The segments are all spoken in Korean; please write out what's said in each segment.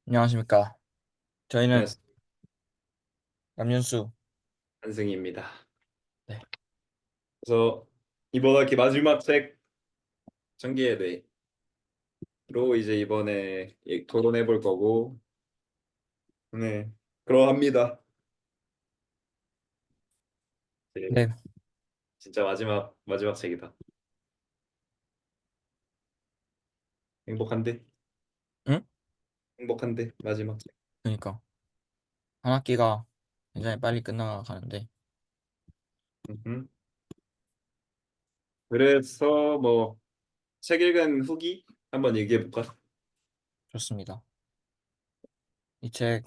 안녕하십니까. 저희는 안녕하세요. 남윤수. 한승희입니다. 네. 그래서 이번 학기 마지막 책 전기에 대해로 이제 이번에 토론해 볼 거고, 네, 그러합니다. 네, 네. 진짜 마지막 책이다. 행복한데? 응? 행복한데 마지막 책. 그러니까 한 학기가 굉장히 빨리 끝나가는데 음흠. 그래서 뭐 책 읽은 후기 한번 얘기해 볼까? 좋습니다. 이 책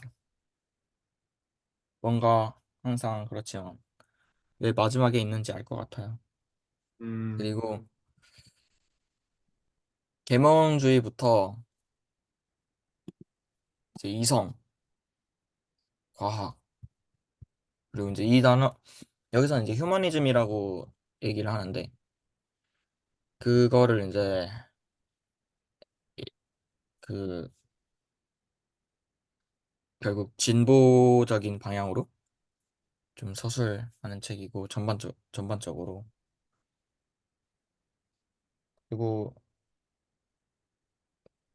뭔가 항상 그렇지만 왜 마지막에 있는지 알 것 같아요. 음, 그리고 계몽주의부터 이제 이성, 과학, 그리고 이제 이 단어 여기서는 이제 휴머니즘이라고 얘기를 하는데 그거를 이제 이- 그 결국 진보적인 방향으로 좀 서술하는 책이고 전반적으로 그리고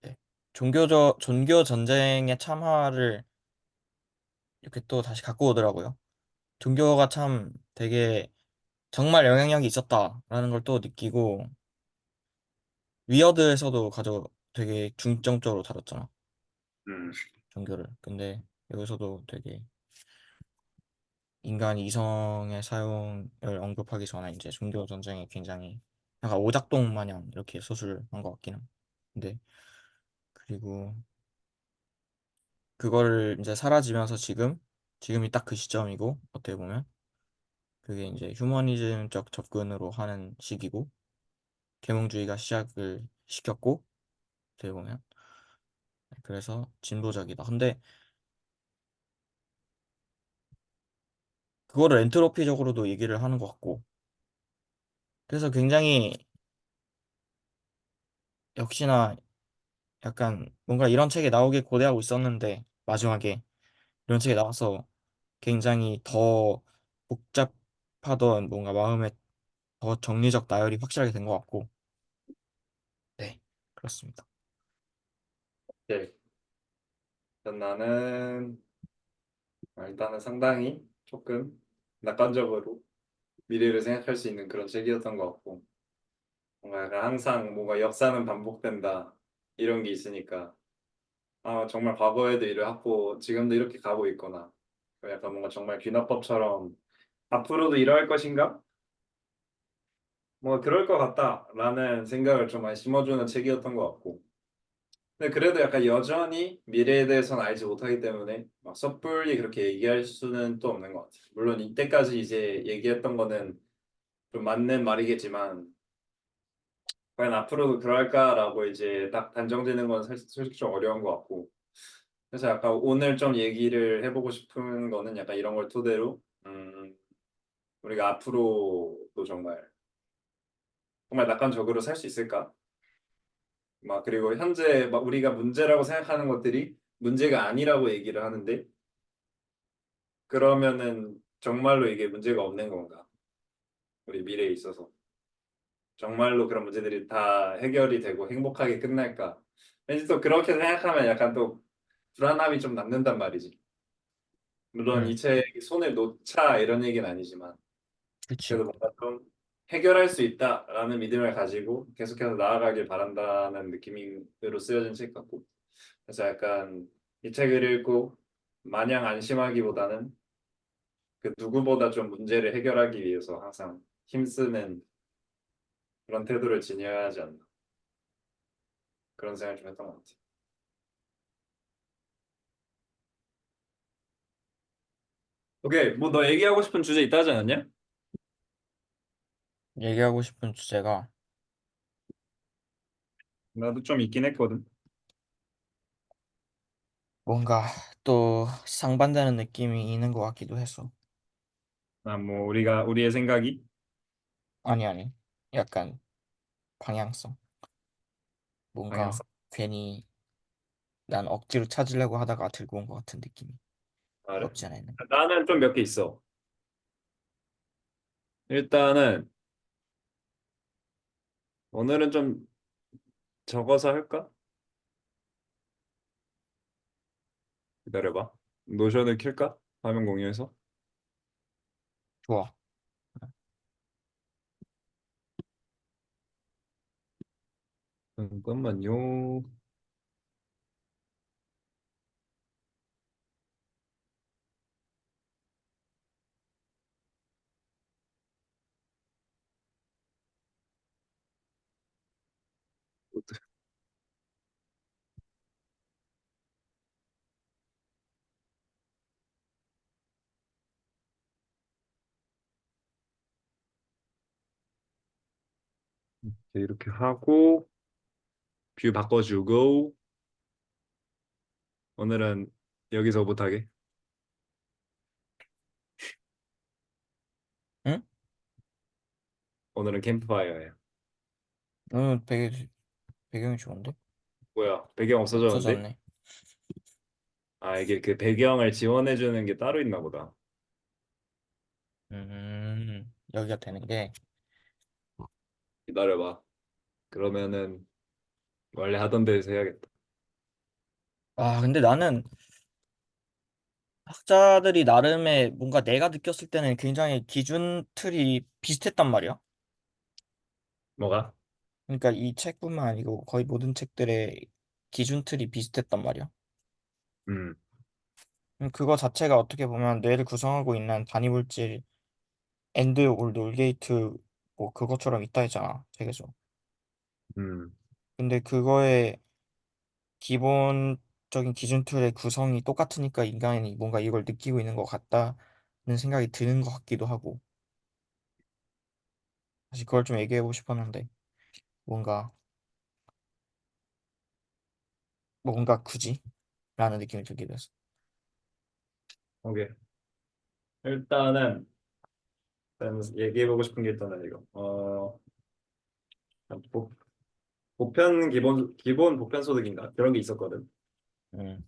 네. 종교 전쟁의 참화를 이렇게 또 다시 갖고 오더라고요. 종교가 참 되게 정말 영향력이 있었다라는 걸 또 느끼고 위어드에서도 되게 중점적으로 다뤘잖아. 음, 종교를. 근데 여기서도 되게 인간 이성의 사용을 언급하기 전에 이제 종교 전쟁이 굉장히 약간 오작동 마냥 이렇게 서술한 것 같긴 함. 근데 그리고 그거를 이제 사라지면서 지금이 딱 그 시점이고 어떻게 보면 그게 이제 휴머니즘적 접근으로 하는 시기고 계몽주의가 시작을 시켰고 어떻게 보면 그래서 진보적이다. 근데 그거를 엔트로피적으로도 얘기를 하는 것 같고 그래서 굉장히 역시나 약간 뭔가 이런 책이 나오길 고대하고 있었는데 마지막에 이런 책이 나와서 굉장히 더 복잡하던 뭔가 마음에 더 정리적 나열이 확실하게 된 것 같고 네, 그렇습니다. 네. 나는 일단은 상당히 조금 낙관적으로 미래를 생각할 수 있는 그런 책이었던 것 같고, 뭔가 약간 항상 뭔가 역사는 반복된다 이런 게 있으니까 정말 과거에도 일을 하고 지금도 이렇게 가고 있구나. 약간 뭔가 정말 귀납법처럼 앞으로도 이러할 것인가? 뭐 그럴 것 같다라는 생각을 좀 많이 심어주는 책이었던 것 같고, 근데 그래도 약간 여전히 미래에 대해서는 알지 못하기 때문에 막 섣불리 그렇게 얘기할 수는 또 없는 것 같아요. 물론 이때까지 이제 얘기했던 거는 좀 맞는 말이겠지만 과연 앞으로도 그럴까라고 이제 딱 단정짓는 건 솔직히 좀 어려운 것 같고, 그래서 약간 오늘 좀 얘기를 해보고 싶은 거는 약간 이런 걸 토대로 우리가 앞으로도 정말 낙관적으로 살 수 있을까? 막 그리고 현재 막 우리가 문제라고 생각하는 것들이 문제가 아니라고 얘기를 하는데 그러면은 정말로 이게 문제가 없는 건가? 우리 미래에 있어서 정말로 그런 문제들이 다 해결이 되고 행복하게 끝날까? 왠지 또 그렇게 생각하면 약간 또 불안함이 좀 남는단 말이지. 물론 이 음, 책이 손을 놓자 이런 얘기는 아니지만 그치. 그래도 뭔가 좀 해결할 수 있다라는 믿음을 가지고 계속해서 나아가길 바란다는 느낌으로 쓰여진 책 같고, 그래서 약간 이 책을 읽고 마냥 안심하기보다는 그 누구보다 좀 문제를 해결하기 위해서 항상 힘쓰는 그런 태도를 지녀야 하지 않나, 그런 생각을 좀 했던 것 같아요. 오케이, 뭐 너 얘기하고 싶은 주제 있다 하지 않았냐? 얘기하고 싶은 주제가 나도 좀 있긴 했거든. 뭔가 또 상반되는 느낌이 있는 것 같기도 해서. 뭐 우리의 생각이 아니. 약간 방향성. 뭔가 방향성. 괜히 난 억지로 찾으려고 하다가 들고 온 것 같은 느낌이 그래? 없지 않아 있는. 나는 좀 몇 개 있어. 일단은 오늘은 좀 적어서 할까? 기다려봐. 노션을 킬까? 화면 공유해서. 좋아. 잠깐만요. 이렇게 하고 뷰 바꿔주고 오늘은 여기서 못하게. 응? 오늘은 캠프파이어야. 배경이 좋은데? 뭐야? 배경 없어졌는데? 없어졌네. 아, 이게 그 배경을 지원해주는 게 따로 있나 보다. 여기가 되는 게. 기다려봐. 그러면은 원래 하던 데에서 해야겠다. 아, 근데 나는 학자들이 나름의 뭔가 내가 느꼈을 때는 굉장히 기준 틀이 비슷했단 말이야. 뭐가? 그러니까 이 책뿐만 아니고 거의 모든 책들의 기준 틀이 비슷했단 말이야. 음, 그거 자체가 어떻게 보면 뇌를 구성하고 있는 단위물질 엔드 올 놀게이트 뭐 그것처럼 있다 했잖아, 책에서. 음, 근데 그거의 기본적인 기준 틀의 구성이 똑같으니까 인간이 뭔가 이걸 느끼고 있는 것 같다는 생각이 드는 것 같기도 하고. 사실 그걸 좀 얘기해보고 싶었는데 뭔가 뭔가 굳이? 라는 느낌이 들기도 했어. 오케이. 일단 얘기해보고 싶은 게 있잖아 이거. 보, 보편 기본 보편 소득인가 그런 게 있었거든. 음,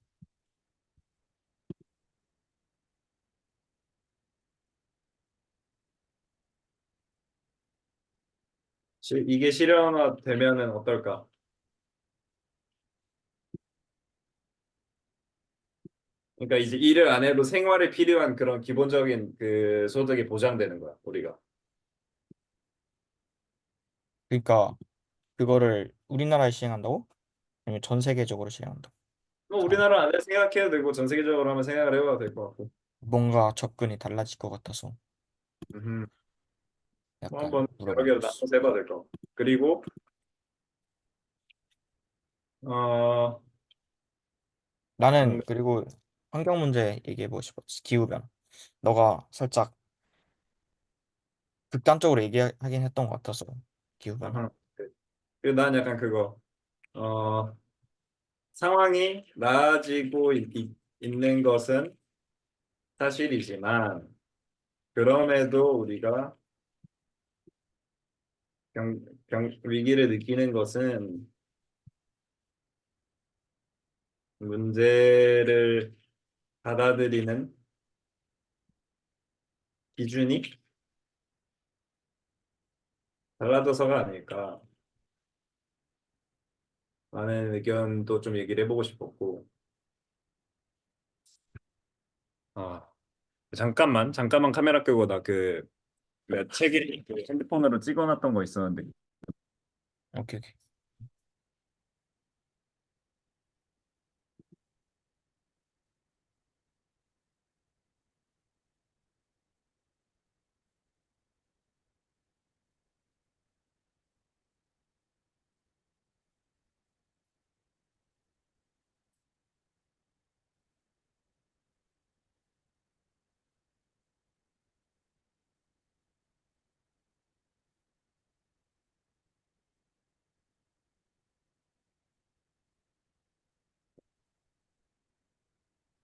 이게 실현화 되면은 어떨까? 그러니까 이제 일을 안 해도 생활에 필요한 그런 기본적인 그 소득이 보장되는 거야 우리가. 그러니까 그거를 우리나라에 시행한다고? 아니면 전 세계적으로 시행한다고? 뭐 다 우리나라 안에 생각해도 되고 전 세계적으로 한번 생각을 해봐도 될 것 같고. 뭔가 접근이 달라질 것 같아서 음, 뭐 약간 한번 여러 물어본 개로 거지. 나눠서 해봐도 될 것 같고. 그리고 어 나는 방, 그리고 환경 문제 얘기해보고 싶었지. 기후변화. 너가 살짝 극단적으로 얘기하긴 했던 것 같아서 기후변화. 아하. 그리고 난 약간 그거 어 상황이 나아지고 있는 것은 사실이지만 그럼에도 우리가 위기를 느끼는 것은 문제를 받아들이는 기준이 달라져서가 아닐까 라는 의견도 좀 얘기를 해보고 싶었고. 아, 잠깐만 카메라 끄고 나 그 책이 그 핸드폰으로 찍어놨던 거 있었는데. 오케이, 오케이.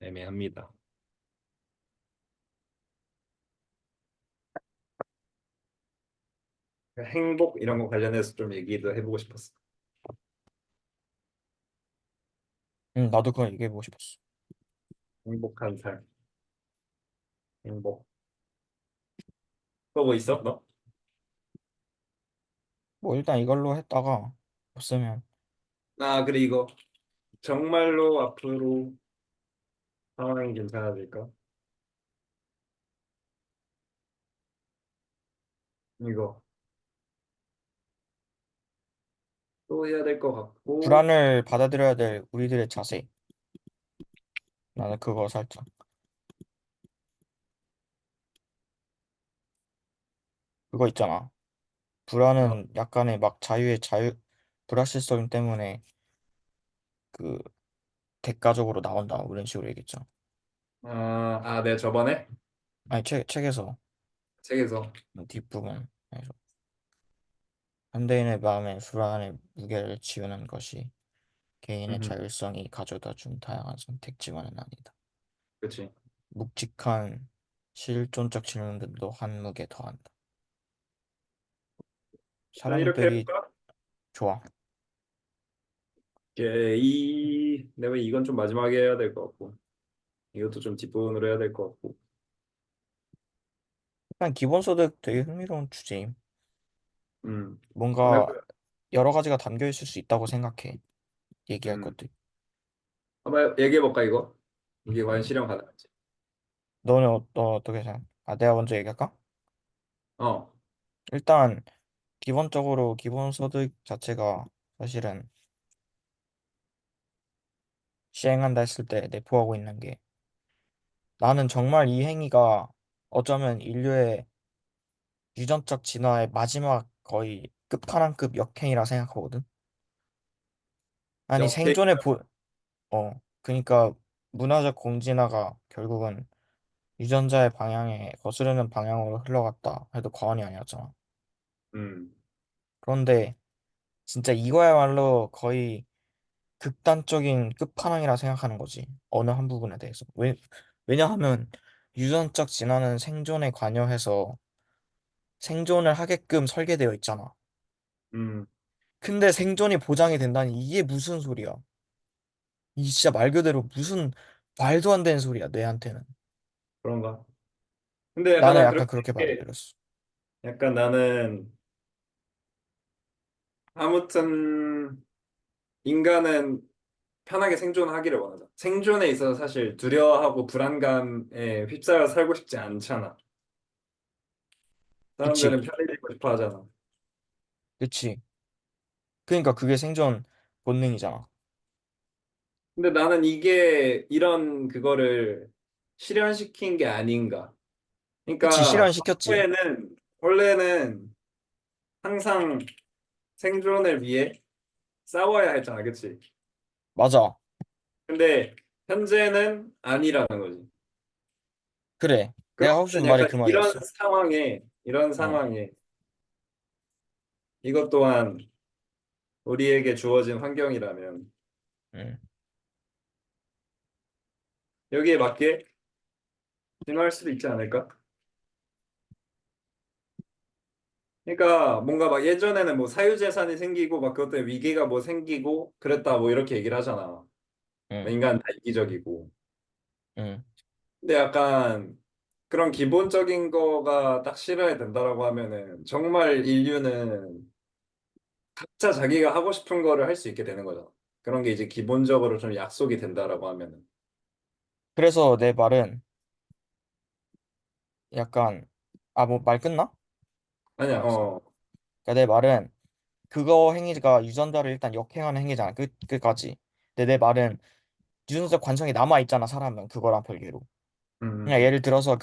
애매합니다. 행복 이런 거 관련해서 좀 얘기도 해보고 싶었어. 나도 그걸 얘기해보고 싶었어. 행복한 삶. 행복. 또 뭐 있어, 너? 뭐 일단 이걸로 했다가 없으면 아, 그래, 이거. 정말로 앞으로 상황이 괜찮아질까? 이거. 또 해야 될 것 같고. 불안을 받아들여야 될 우리들의 자세. 나는 그거 살짝. 그거 있잖아. 어. 불안은 약간의 막 불확실성 때문에 그 대가적으로 나온다. 뭐 이런 식으로 얘기했잖아. 내가 저번에 아니 책에서 책에서. 뒷부분에서 현대인의 마음에 불안의 무게를 지우는 것이 개인의 음, 자율성이 가져다 준 다양한 선택지만은 아니다. 그치. 묵직한 실존적 질문들도 한몫에 더한다. 자, 이렇게 사람들이 해볼까? 좋아. 내가 이건 좀 마지막에 해야 될 것 같고, 이것도 좀 뒷부분으로 해야 될 것 같고. 일단 기본소득 되게 흥미로운 주제임. 음, 한번 뭔가 해보자. 여러 가지가 담겨 있을 수 있다고 생각해. 얘기할 음, 것들. 한번 얘기해 볼까 이거? 이게 과연 실현 가능한지. 너는 어떻게 생각? 내가 먼저 얘기할까? 어, 일단 기본적으로 기본소득 자체가 사실은 시행한다 했을 때 내포하고 있는 게 나는 정말 이 행위가 어쩌면 인류의 유전적 진화의 마지막 거의 끝판왕급 역행이라 생각하거든. 아니 역행. 그러니까 문화적 공진화가 결국은 유전자의 방향에 거스르는 방향으로 흘러갔다 해도 과언이 아니었잖아. 음, 그런데 진짜 이거야말로 거의 극단적인 끝판왕이라 생각하는 거지. 어느 한 부분에 대해서. 왜냐하면 유전적 진화는 생존에 관여해서 생존을 하게끔 설계되어 있잖아. 음, 근데 생존이 보장이 된다니 이게 무슨 소리야? 이 진짜 말 그대로 무슨 말도 안 되는 소리야, 뇌한테는. 그런가? 근데 약간 나는 난 약간 그렇게 그렇게 받아들였어. 약간 나는 아무튼 인간은 편하게 생존하기를 원하자. 생존에 있어서 사실 두려워하고 불안감에 휩싸여 살고 싶지 않잖아. 그치? 사람들은 편해지고 싶어 하잖아. 그치? 그러니까 그게 생존 본능이잖아. 근데 나는 이게 이런 그거를 실현시킨 게 아닌가. 그치? 그러니까 실현시켰지. 원래는 항상 생존을 위해 싸워야 했잖아, 그치? 맞아. 근데 현재는 아니라는 거지. 그래. 내가 하고 싶은 그러면 말이 약간 그 말이었어. 이런 어, 상황에 이것 또한 우리에게 주어진 환경이라면 응. 여기에 맞게 진화할 수도 있지 않을까? 그러니까 뭔가 막 예전에는 뭐 사유재산이 생기고 막 그것 때문에 위기가 뭐 생기고 그랬다 뭐 이렇게 얘기를 하잖아. 뭐 응. 인간 다 이기적이고. 응. 근데 약간 그런 기본적인 거가 딱 실현이 된다라고 하면은 정말 인류는 각자 자기가 하고 싶은 거를 할 수 있게 되는 거잖아. 그런 게 이제 기본적으로 좀 약속이 된다라고 하면은. 그래서 내 말은 약간, 뭐 말 끝나? 아니야, 알았어. 그러니까 내 말은 그거 행위가 유전자를 일단 역행하는 행위잖아. 끝까지. 근데 내 말은 유전자 관성이 남아 있잖아, 사람은 그거랑 별개로. 그냥 음, 예를 들어서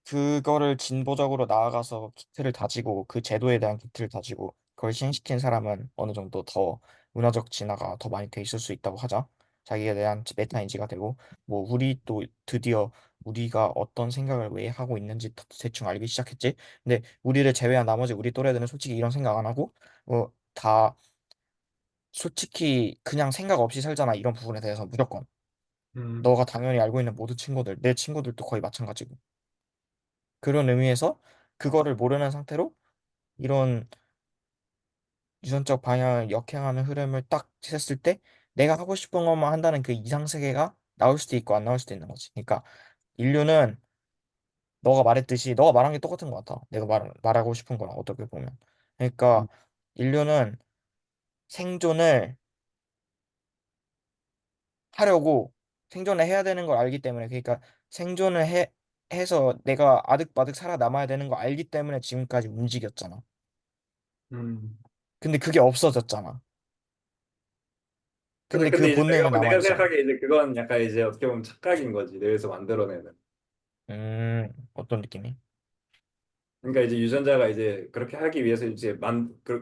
그거를 진보적으로 나아가서 기틀을 다지고 그 제도에 대한 기틀을 다지고 그걸 시행시킨 사람은 어느 정도 더 문화적 진화가 더 많이 돼 있을 수 있다고 하자. 자기에 대한 메타 인지가 되고 뭐 우리 또 드디어 우리가 어떤 생각을 왜 하고 있는지 대충 알기 시작했지. 근데 우리를 제외한 나머지 우리 또래들은 솔직히 이런 생각 안 하고 다 솔직히 그냥 생각 없이 살잖아. 이런 부분에 대해서 무조건. 음, 너가 당연히 알고 있는 모든 친구들, 내 친구들도 거의 마찬가지고. 그런 의미에서 그거를 모르는 상태로 이런 유전적 방향을 역행하는 흐름을 딱 했을 때 내가 하고 싶은 것만 한다는 그 이상 세계가 나올 수도 있고 안 나올 수도 있는 거지. 그러니까 인류는 너가 말했듯이 너가 말한 게 똑같은 것 같아. 내가 말하고 싶은 거랑 어떻게 보면. 그러니까 음. 인류는 생존을 하려고 생존을 해야 되는 걸 알기 때문에 그러니까 생존을 해서 내가 아득바득 살아남아야 되는 걸 알기 때문에 지금까지 움직였잖아. 음. 근데 그게 없어졌잖아. 근데 그 근데 이제 본능은 내가 남아있잖아. 생각하기에 이제 그건 약간 이제 어떻게 보면 착각인 거지. 뇌에서 만들어내는. 어떤 느낌이? 그러니까 이제 유전자가 이제 그렇게 하기 위해서 이제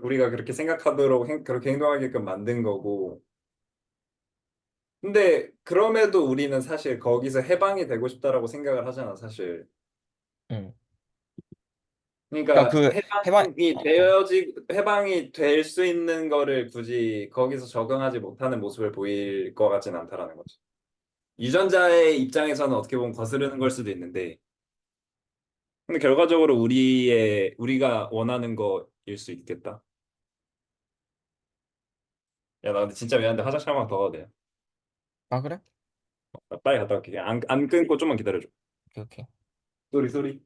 우리가 그렇게 생각하도록 그렇게 행동하게끔 만든 거고. 근데 그럼에도 우리는 사실 거기서 해방이 되고 싶다라고 생각을 하잖아, 사실. 응. 그러니까 그러니까 그 해방, 해방이 될 수 있는 거를 굳이 거기서 적응하지 못하는 모습을 보일 것 같진 않다라는 거지. 유전자의 입장에서는 어떻게 보면 거스르는 걸 수도 있는데, 근데 결과적으로 우리가 원하는 거일 수 있겠다. 야, 나 근데 진짜 미안한데 화장실 한 번 더 가도 돼. 아, 그래? 나 빨리 갔다 올게. 그냥 안 끊고 좀만 기다려줘. 오케이, 오케이. 쏘리, 쏘리.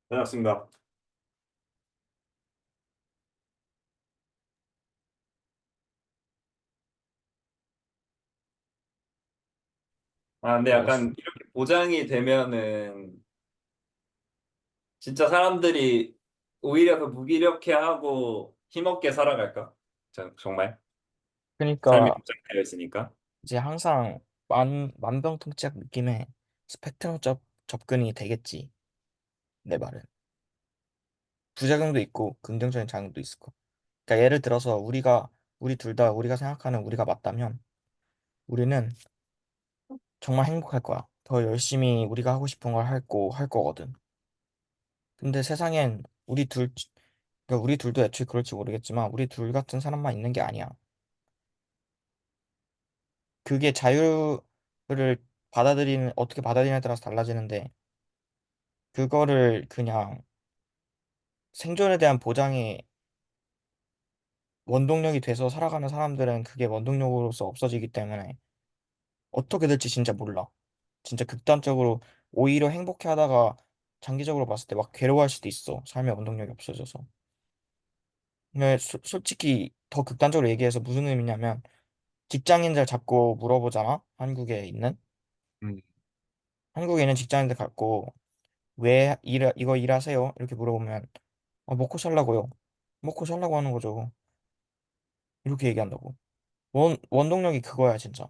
네, 맞습니다. 아, 근데 알겠어. 약간 이렇게 보장이 되면은 진짜 사람들이 오히려 그 무기력해하고 힘없게 살아갈까? 정말 삶이 그러니까 보장되어 있으니까. 이제 항상 만병통치약 느낌의 스펙트럼 접근이 되겠지. 내 말은. 부작용도 있고 긍정적인 작용도 있을 거. 그러니까 예를 들어서 우리 둘 다 우리가 생각하는 우리가 맞다면 우리는 정말 행복할 거야. 더 열심히 우리가 하고 싶은 걸 할 거거든. 근데 세상엔 그러니까 우리 둘도 애초에 그럴지 모르겠지만 우리 둘 같은 사람만 있는 게 아니야. 그게 자유를 어떻게 받아들이냐에 따라서 달라지는데 그거를 그냥 생존에 대한 보장이 원동력이 돼서 살아가는 사람들은 그게 원동력으로서 없어지기 때문에 어떻게 될지 진짜 몰라. 진짜 극단적으로 오히려 행복해 하다가 장기적으로 봤을 때 막 괴로워할 수도 있어. 삶의 원동력이 없어져서. 근데 솔직히 더 극단적으로 얘기해서 무슨 의미냐면 직장인들 잡고 물어보잖아. 음. 한국에 있는 직장인들 갖고 이거 일하세요? 이렇게 물어보면 먹고 살라고요. 먹고 살라고 하는 거죠. 이렇게 얘기한다고. 원동력이 그거야, 진짜.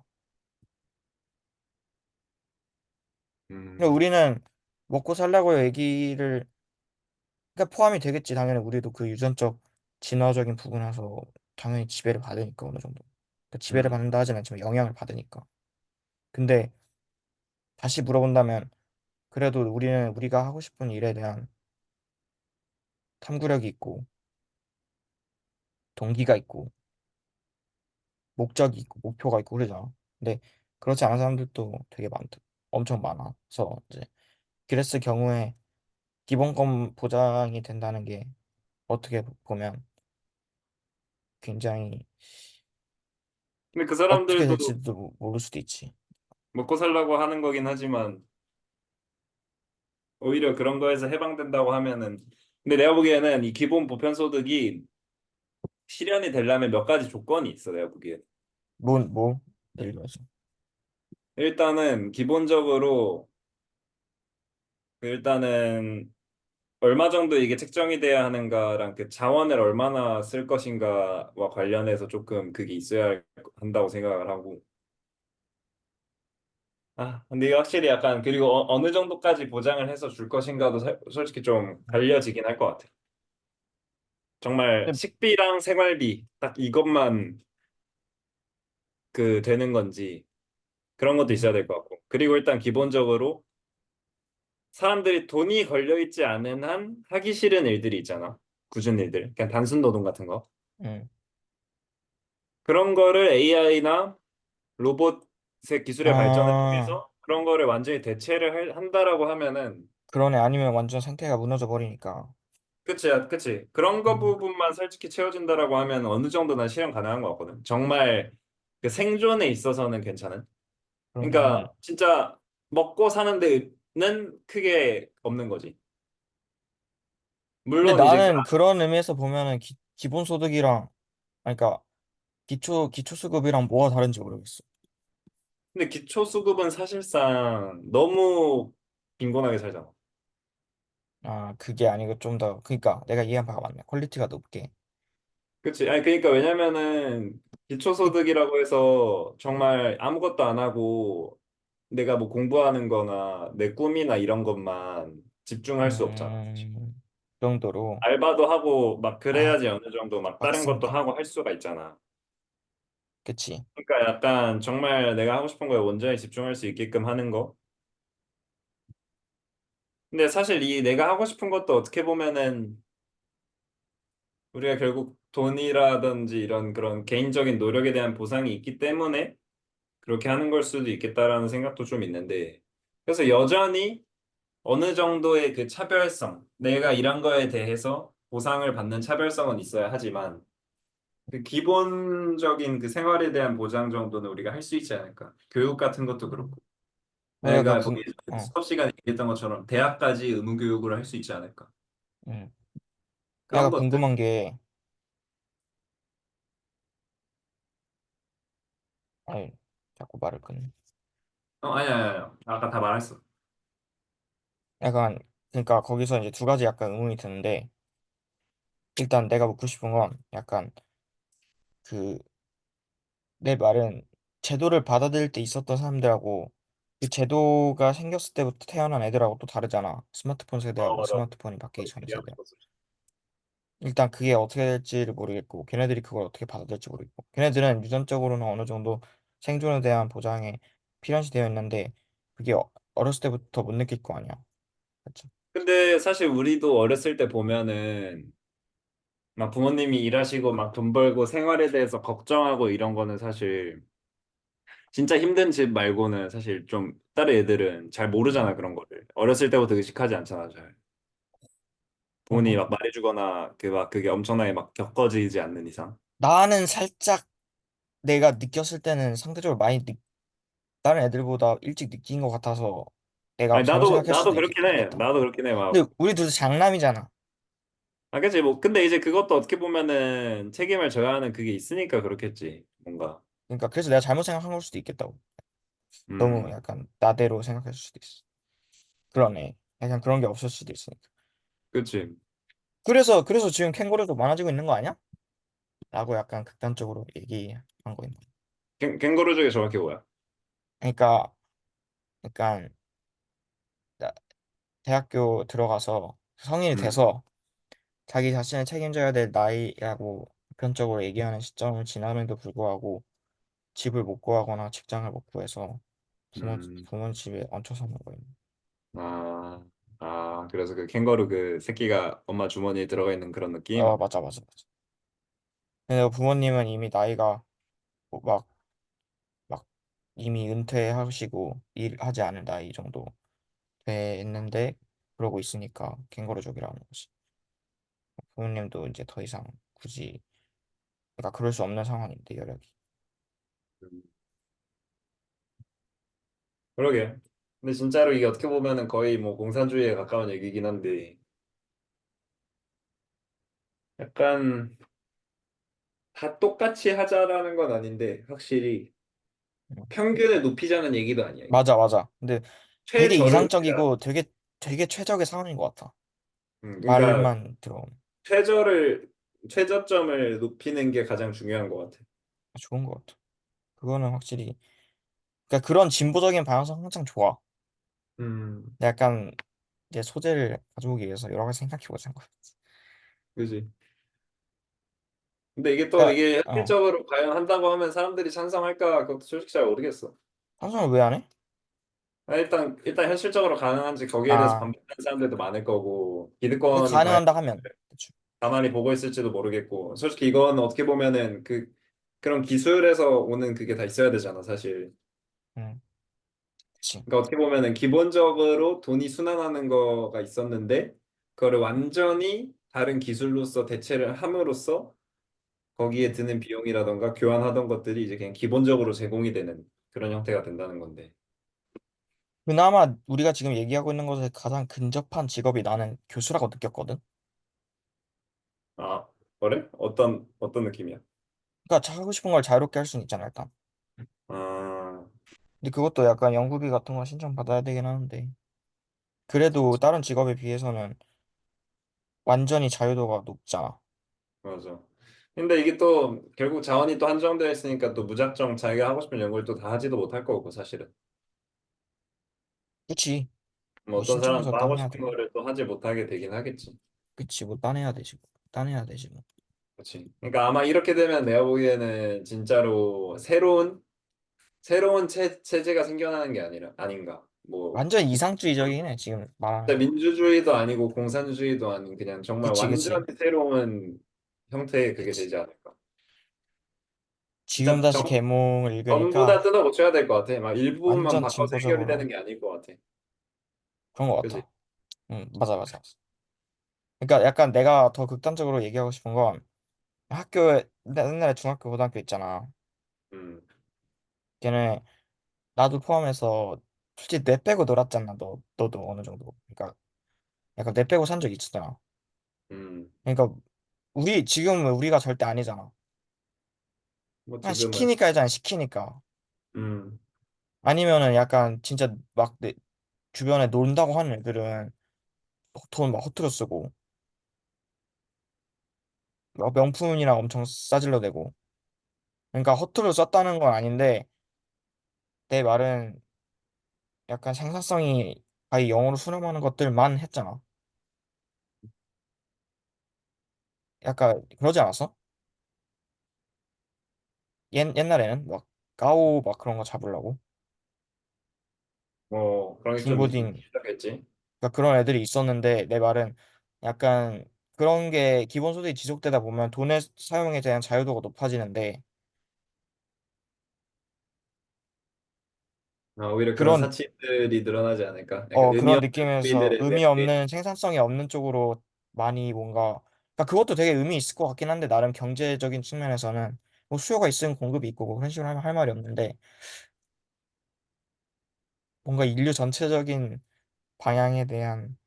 근데 음. 우리는 먹고 살라고 얘기를 그러니까 포함이 되겠지. 당연히 우리도 그 유전적 진화적인 부분에서 당연히 지배를 받으니까 어느 정도. 그러니까 지배를 음. 받는다 하진 않지만 영향을 받으니까. 근데 다시 물어본다면 그래도 우리는 우리가 하고 싶은 일에 대한 탐구력이 있고 동기가 있고 목적이 있고 목표가 있고 그러잖아. 근데 그렇지 않은 사람들도 되게 많다. 엄청 많아서 이제 그랬을 경우에 기본권 보장이 된다는 게 어떻게 보면 굉장히 근데 그 어떻게 사람들도 될지도 모를 수도 있지. 먹고 살라고 하는 거긴 하지만 오히려 그런 거에서 해방된다고 하면은 근데 내가 보기에는 이 기본 보편소득이 실현이 되려면 몇 가지 조건이 있어 내가 보기에. 뭐 예를 들어서. 일단은 기본적으로 일단은 얼마 정도 이게 책정이 돼야 하는가랑 그 자원을 얼마나 쓸 것인가와 관련해서 조금 그게 있어야 한다고 생각을 하고. 아, 근데 이게 확실히 약간 그리고 어느 정도까지 보장을 해서 줄 것인가도 솔직히 좀 갈려지긴 할 것 같아. 정말 근데 식비랑 생활비 딱 이것만 그 되는 건지 그런 것도 있어야 음, 될 것 같고. 그리고 일단 기본적으로 사람들이 돈이 걸려 있지 않은 한 하기 싫은 일들이 있잖아. 굳은 일들. 그냥 단순 노동 같은 거. 음. 그런 거를 AI나 로봇의 기술의 발전을 아, 통해서 그런 거를 완전히 대체를 한다라고 하면은 그러네. 아니면 완전 생태가 무너져 버리니까. 그치, 그치. 그런 거 음, 부분만 솔직히 채워진다라고 하면 어느 정도는 실현 가능한 것 같거든. 정말 그 생존에 있어서는 괜찮은. 그러네. 그러니까 진짜 먹고 사는 데는 크게 없는 거지. 근데 물론 이제 나는 그런 의미에서 보면은 기본소득이랑, 아니, 그러니까 기초수급이랑 뭐가 다른지 모르겠어. 근데 기초수급은 사실상 너무 빈곤하게 살잖아. 아, 그게 아니고 좀 더, 그러니까 내가 이해한 바가 맞네. 퀄리티가 높게. 그치? 아니 그러니까 왜냐면은 기초소득이라고 해서 정말 아무것도 안 하고 내가 뭐 공부하는 거나 내 꿈이나 이런 것만 집중할 수 없잖아. 그 정도로. 알바도 하고 막 아, 그래야지 어느 정도 막 다른 것도 빡센데. 하고 할 수가 있잖아. 그치? 그러니까 약간 정말 내가 하고 싶은 거에 온전히 집중할 수 있게끔 하는 거. 근데 사실 이 내가 하고 싶은 것도 어떻게 보면은 우리가 결국 돈이라든지 이런 그런 개인적인 노력에 대한 보상이 있기 때문에 그렇게 하는 걸 수도 있겠다라는 생각도 좀 있는데 그래서 여전히 어느 정도의 그 차별성, 내가 이런 거에 대해서 보상을 받는 차별성은 있어야 하지만 그 기본적인 그 생활에 대한 보장 정도는 우리가 할 수 있지 않을까. 교육 같은 것도 그렇고. 내가 그 내가 보기 전에 수업 시간에 얘기했던 것처럼 대학까지 의무 교육을 할 수 있지 않을까. 음. 내가 그런 것들. 궁금한 게, 아니, 자꾸 말을 끊네. 아니야, 아니야, 아니야. 아까 다 말했어. 약간, 그러니까 거기서 이제 두 가지 약간 의문이 드는데, 일단 내가 묻고 싶은 건 약간 그, 내 말은 제도를 받아들일 때 있었던 사람들하고 그 제도가 생겼을 때부터 태어난 애들하고 또 다르잖아. 스마트폰 세대하고 맞아. 스마트폰이 바뀌기 전 얘기하고 세대. 싶었어. 일단 그게 어떻게 될지를 모르겠고, 걔네들이 그걸 어떻게 받아들일지 모르겠고, 걔네들은 유전적으로는 어느 정도 생존에 대한 보장에 필연시 되어 있는데, 그게 어렸을 때부터 못 느낄 거 아니야. 그치? 근데 사실 우리도 어렸을 때 보면은 막 부모님이 일하시고 막 돈 벌고 생활에 대해서 걱정하고 이런 거는 사실 진짜 힘든 집 말고는 사실 좀 다른 애들은 잘 모르잖아 음, 그런 거를. 어렸을 때부터 의식하지 않잖아 잘. 부모님이 그런가? 막 말해주거나 그 막 그게 엄청나게 막 겪어지지 않는 이상. 나는 살짝 내가 느꼈을 때는 상대적으로 다른 애들보다 일찍 느낀 것 같아서 내가 아니 잘못 생각할 나도 수도 그렇긴 해. 있겠다. 나도 그렇긴 해. 막. 근데 우리 둘 장남이잖아. 아 그치 뭐 근데 이제 그것도 어떻게 보면은 책임을 져야 하는 그게 있으니까 그렇겠지 뭔가. 그러니까 그래서 내가 잘못 생각한 걸 수도 있겠다고. 너무 음 약간 나대로 생각했을 수도 있어. 그러네. 약간 그런 게 없을 수도 있으니까. 그치. 그래서 지금 캥거루도 많아지고 있는 거 아니야? 라고 약간 극단적으로 얘기한 거인 거. 캥거루 중에 정확히 뭐야? 그러니까 약간 나- 대학교 들어가서 성인이 음, 돼서 자기 자신을 책임져야 될 나이라고 보편적으로 얘기하는 시점을 지남에도 불구하고 집을 못 구하거나 직장을 못 구해서 음, 부모 집에 얹혀 사는 거예요. 아. 아, 그래서 그 캥거루 그 새끼가 엄마 주머니에 들어가 있는 그런 느낌? 어, 맞아, 맞아, 맞아. 근데 부모님은 이미 나이가 막, 막 이미 은퇴하시고 일하지 않을 나이 정도 됐는데 그러고 있으니까 캥거루족이라는 거지. 부모님도 이제 더 이상 굳이 그러니까 그럴 수 없는 상황인데 여력이. 음, 그러게. 근데 진짜로 이게 어떻게 보면은 거의 뭐 공산주의에 가까운 얘기긴 한데 약간 다 똑같이 하자라는 건 아닌데 확실히 음. 평균을 높이자는 얘기도 아니야, 이게. 맞아, 맞아. 근데 되게 최저를 높이자. 이상적이고 되게 최적의 상황인 것 같아. 그러니까 말만 들어오면 최저를 최저점을 높이는 게 가장 중요한 것 같아. 좋은 것 같아. 그거는 확실히 그러니까 그런 진보적인 방향성 항상 좋아. 음, 근데 약간 이제 소재를 가져오기 위해서 여러 가지 생각해보자는 거야. 그지. 근데 이게 또 그러니까 이게 현실적으로 과연 한다고 하면 사람들이 찬성할까? 그것도 솔직히 잘 모르겠어. 찬성을 왜 안 해? 일단 현실적으로 가능한지 거기에 대해서 아, 반발하는 사람들도 많을 거고 근데 기득권이 과연 가능한다 하면 대충. 가만히 보고 있을지도 모르겠고 솔직히 이건 어떻게 보면은 그런 기술에서 오는 그게 다 있어야 되잖아 사실. 응, 그치. 그러니까 어떻게 보면은 기본적으로 돈이 순환하는 거가 있었는데 그거를 완전히 다른 기술로서 대체를 함으로써 거기에 드는 비용이라던가 교환하던 것들이 이제 그냥 기본적으로 제공이 되는 그런 형태가 된다는 건데. 그나마 우리가 지금 얘기하고 있는 것에 가장 근접한 직업이 나는 교수라고 느꼈거든. 아, 그래? 어떤 느낌이야? 그러니까 하고 싶은 걸 자유롭게 할 수는 있잖아, 일단. 아, 근데 그것도 약간 연구비 같은 거 신청받아야 되긴 하는데. 그래도 다른 직업에 비해서는 완전히 자유도가 높잖아. 맞아. 근데 이게 또 결국 자원이 또 한정되어 있으니까 또 무작정 자기가 하고 싶은 연구를 또 다 하지도 못할 거고 사실은. 그치. 뭐 뭐 어떤 사람은 신청해서 또 하고 따내야 싶은 되고. 거를 또 하지 못하게 되긴 하겠지. 그치, 뭐 따내야 되지. 뭐. 따내야 되지, 뭐. 그렇지. 그러니까 아마 이렇게 되면 내가 보기에는 진짜로 새로운 체제가 생겨나는 게 아닌가. 뭐 완전 이상주의적이긴 해, 지금 말하는 진짜 거. 민주주의도 아니고 공산주의도 아닌 그냥 정말 그치, 완전히 그치. 새로운 형태의 그게 그치. 되지 않을까. 지금 진짜 다시 개몽을 전부 다 읽으니까 뜯어 고쳐야 될 것 같아. 막 일부분만 완전 바꿔서 해결이 되는 진보적으로 게 아닐 것 같아. 그런 것 그지? 같아. 응, 맞아, 맞아. 그러니까 약간 내가 더 극단적으로 얘기하고 싶은 건 학교에 옛날에 중학교 고등학교 있잖아. 음, 걔네 나도 포함해서 솔직히 내 빼고 놀았잖아. 너도 어느 정도. 그러니까 약간 내 빼고 산 적 있었잖아. 음. 그러니까 지금은 우리가 절대 아니잖아. 뭐 그냥 지금은, 시키니까 하잖아. 시키니까. 음, 아니면은 약간 진짜 막 내 주변에 논다고 하는 애들은 돈 막 허투루 쓰고 막 명품이랑 엄청 싸질러 대고. 그러니까 허투루 썼다는 건 아닌데 내 말은 약간 생산성이 아예 영어로 수렴하는 것들만 했잖아. 약간 그러지 않았어? 옛날에는 막 가오 막 그런 거 잡으려고 뭐 그런 게 좀 중고딩 시작했지. 그러니까 그런 애들이 있었는데 내 말은 약간 그런 게 기본소득이 지속되다 보면 돈의 사용에 대한 자유도가 높아지는데 오히려 그런 그런 사치들이 늘어나지 않을까. 약간 의미 그런 없는 느낌에서 소비들에 의미 대해. 없는 생산성이 없는 쪽으로 많이 뭔가 그러니까 그것도 되게 의미 있을 것 같긴 한데 나름 경제적인 측면에서는 뭐 수요가 있으면 공급이 있고 뭐 그런 식으로 하면 할 말이 없는데 뭔가 인류 전체적인 방향에 대한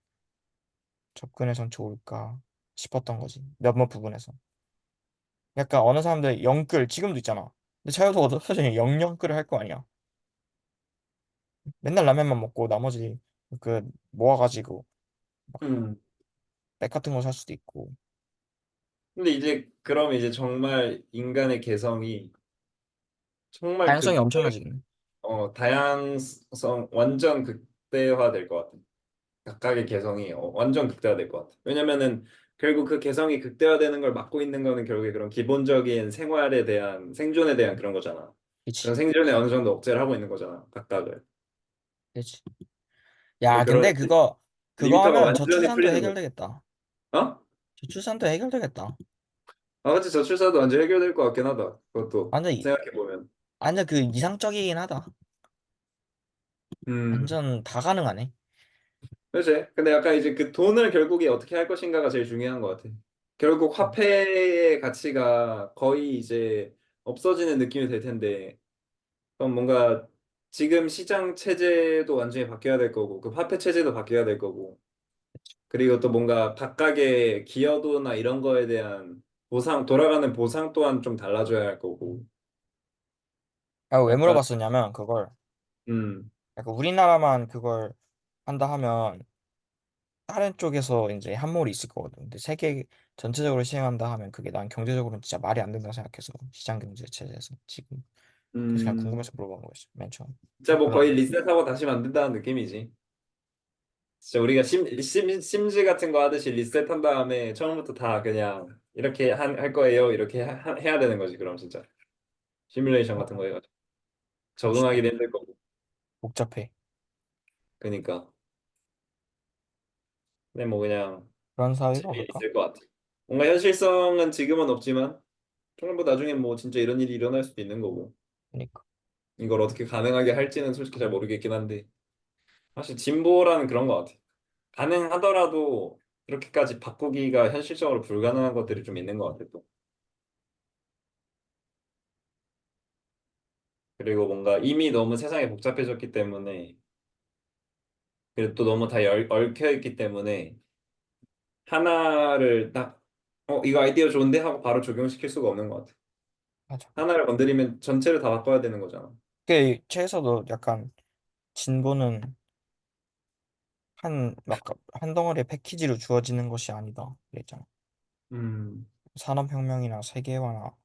접근해선 좋을까 싶었던 거지. 몇몇 부분에서. 약간 어느 사람들 영끌 지금도 있잖아. 근데 자유도 얻어서는 영영끌을 할 거 아니야. 맨날 라면만 먹고 나머지 그 모아가지고 막 음. 백 같은 거 살 수도 있고. 근데 이제 그럼 이제 정말 인간의 개성이 정말 다양성이 엄청나지겠네. 다양성 완전 극대화될 것 같아. 각각의 개성이 완전 극대화될 것 같아. 왜냐면은 결국 그 개성이 극대화되는 걸 막고 있는 거는 결국에 그런 기본적인 생활에 대한 생존에 대한 그런 거잖아. 그치? 그런 생존에 어느 정도 억제를 하고 있는 거잖아. 각각을. 그치? 근데 야, 근데 그런 그거 그거 리미터가 하면 완전히 저출산도 풀리는 거지. 해결되겠다. 어? 저출산도 해결되겠다. 아, 그치. 저출산도 완전 해결될 것 같긴 하다. 그것도 완전, 생각해보면. 완전 그 이상적이긴 하다. 음, 완전 다 가능하네. 그렇지. 근데 약간 이제 그 돈을 결국에 어떻게 할 것인가가 제일 중요한 것 같아. 결국 음. 화폐의 가치가 거의 이제 없어지는 느낌이 될 텐데, 그럼 뭔가 지금 시장 체제도 완전히 바뀌어야 될 거고, 그 화폐 체제도 바뀌어야 될 거고, 그리고 또 뭔가 각각의 기여도나 이런 거에 대한 보상, 돌아가는 보상 또한 좀 달라져야 할 거고, 아, 왜 약간, 물어봤었냐면, 그걸, 음, 약간 우리나라만 그걸 한다 하면, 다른 쪽에서 이제 함몰이 있을 거거든. 근데 세계 전체적으로 시행한다 하면, 그게 난 경제적으로는 진짜 말이 안 된다고 생각해서, 시장 경제 체제에서 지금. 그래서 그냥 음, 궁금해서 물어본 거였어, 맨 처음. 진짜 뭐 거의 그런, 리셋하고 다시 만든다는 느낌이지. 진짜 우리가 심즈 같은 거 하듯이 리셋한 다음에 처음부터 다 그냥 이렇게 할 거예요. 이렇게 해야 되는 거지. 그럼 진짜 시뮬레이션 같은 거 해가지고 멋있다. 적응하기도 힘들 거고. 복잡해. 그니까. 근데 뭐 그냥 그런 사회가 올까? 재미있을 것 같아. 뭔가 현실성은 지금은 없지만 조금 뭐 나중에 뭐 진짜 이런 일이 일어날 수도 있는 거고. 그러니까. 이걸 어떻게 가능하게 할지는 솔직히 잘 모르겠긴 한데 사실 진보라는 그런 것 같아. 가능하더라도 그렇게까지 바꾸기가 현실적으로 불가능한 것들이 좀 있는 것 같아 또. 그리고 뭔가 이미 너무 세상이 복잡해졌기 때문에 그리고 또 너무 다 얽혀 있기 때문에 하나를 딱 이거 아이디어 좋은데 하고 바로 적용시킬 수가 없는 것 같아. 맞아. 하나를 건드리면 전체를 다 바꿔야 되는 거잖아. 그 책에서도 약간 진보는 막, 한 덩어리의 패키지로 주어지는 것이 아니다. 그랬잖아. 음. 산업혁명이나 세계화나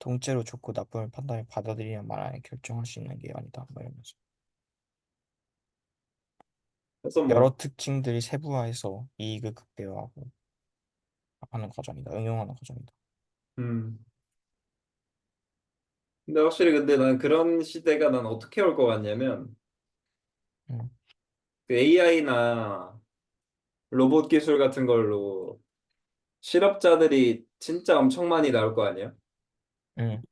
통째로 좋고 나쁨을 판단해 받아들이냐 말아야 결정할 수 있는 게 아니다. 뭐 이러면서. 그래서 여러 뭐 특징들이 세부화해서 이익을 극대화하고 하는 과정이다. 응용하는 과정이다. 음. 근데 확실히 근데 난 그런 시대가 난 어떻게 올 것 같냐면 응, 그 AI나 로봇 기술 같은 걸로 실업자들이 진짜 엄청 많이 나올 거 아니야? 응,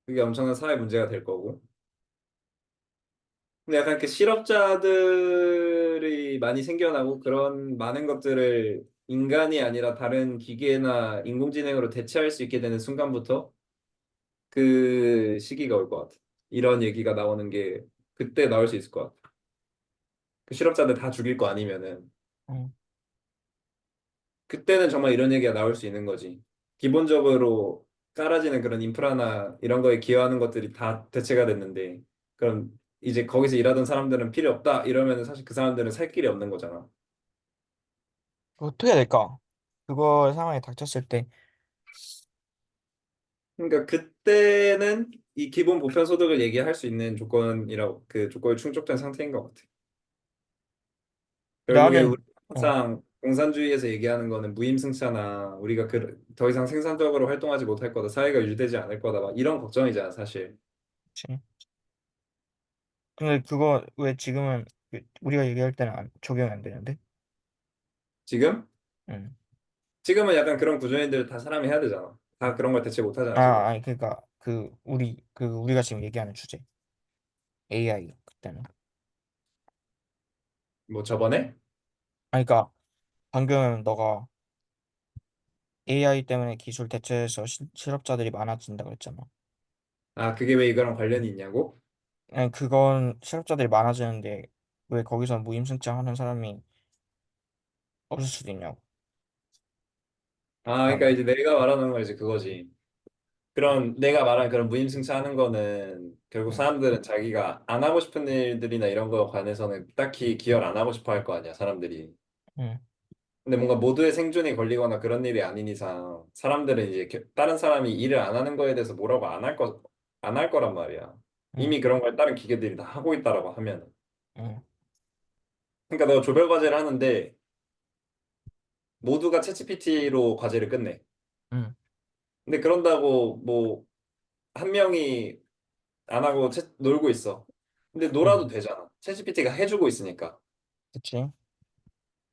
그게 엄청난 사회 문제가 될 거고. 근데 약간 그 실업자들이 많이 생겨나고 그런 많은 것들을 인간이 아니라 다른 기계나 인공지능으로 대체할 수 있게 되는 순간부터 그 시기가 올 것 같아. 이런 얘기가 나오는 게 그때 나올 수 있을 것 같아. 그 실업자들 다 죽일 거 아니면은 응. 그때는 정말 이런 얘기가 나올 수 있는 거지. 기본적으로 깔아지는 그런 인프라나 이런 거에 기여하는 것들이 다 대체가 됐는데 그럼 이제 거기서 일하던 사람들은 필요 없다 이러면은 사실 그 사람들은 살 길이 없는 거잖아. 그거 어떻게 해야 될까? 그거 상황에 닥쳤을 때, 그러니까 그때는 이 기본 보편 소득을 얘기할 수 있는 조건이라고 그 조건이 충족된 상태인 것 같아. 결국에 나는, 우리 어, 항상 공산주의에서 얘기하는 거는 무임승차나 우리가 더 이상 생산적으로 활동하지 못할 거다, 사회가 유지되지 않을 거다, 막 이런 걱정이잖아, 사실. 그치. 근데 그거 왜 지금은 우리가 얘기할 때는 적용이 안 되는데? 지금? 응. 지금은 약간 그런 구조인들 다 사람이 해야 되잖아. 다 그런 걸 대체 못하잖아, 지금. 아니, 그러니까, 우리가 지금 얘기하는 주제. AI, 그때는. 뭐 저번에? 아니, 그러니까, 방금 너가 AI 때문에 기술 대체해서 실업자들이 많아진다고 했잖아. 아, 그게 왜 이거랑 관련이 있냐고? 아니, 그건 실업자들이 많아지는데 왜 거기서 무임승차 하는 사람이 없을 수도 있냐고. 아, 그러니까 나는. 이제 내가 말하는 건 이제 그거지. 그런 내가 말한 그런 무임승차 하는 거는 결국 응, 사람들은 자기가 안 하고 싶은 일들이나 이런 거 관해서는 딱히 기여를 안 하고 싶어 할 거 아니야, 사람들이. 응, 근데 뭔가 모두의 생존이 걸리거나 그런 일이 아닌 이상 사람들은 이제 다른 사람이 일을 안 하는 거에 대해서 뭐라고 안 할 거란 말이야. 응, 이미 그런 걸 다른 기계들이 다 하고 있다라고 하면. 응, 그러니까 너 조별 과제를 하는데 모두가 챗GPT로 과제를 끝내. 응, 근데 그런다고 뭐 한 명이 안 하고 놀고 있어. 근데 놀아도 응. 되잖아. 챗GPT가 해주고 있으니까. 그치?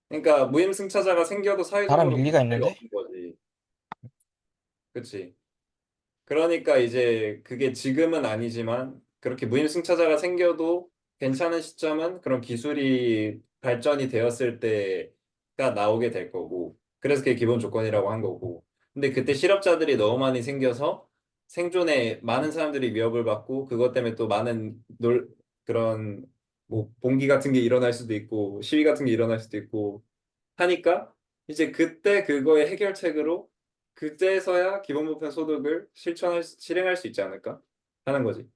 그러니까 무임승차자가 생겨도 사람 사회적으로 일리가 문제가 있는데? 없는 거지. 그치? 그러니까 이제 그게 지금은 아니지만 그렇게 무임승차자가 생겨도 괜찮은 시점은 그런 기술이 발전이 되었을 때가 나오게 될 거고. 그래서 그게 기본 조건이라고 한 거고. 근데 그때 실업자들이 너무 많이 생겨서 생존에 많은 사람들이 위협을 받고 그것 때문에 또 많은 그런 뭐 봉기 같은 게 일어날 수도 있고 시위 같은 게 일어날 수도 있고 하니까 이제 그때 그거의 해결책으로 그때서야 기본보편 소득을 실행할 수 있지 않을까 하는 거지.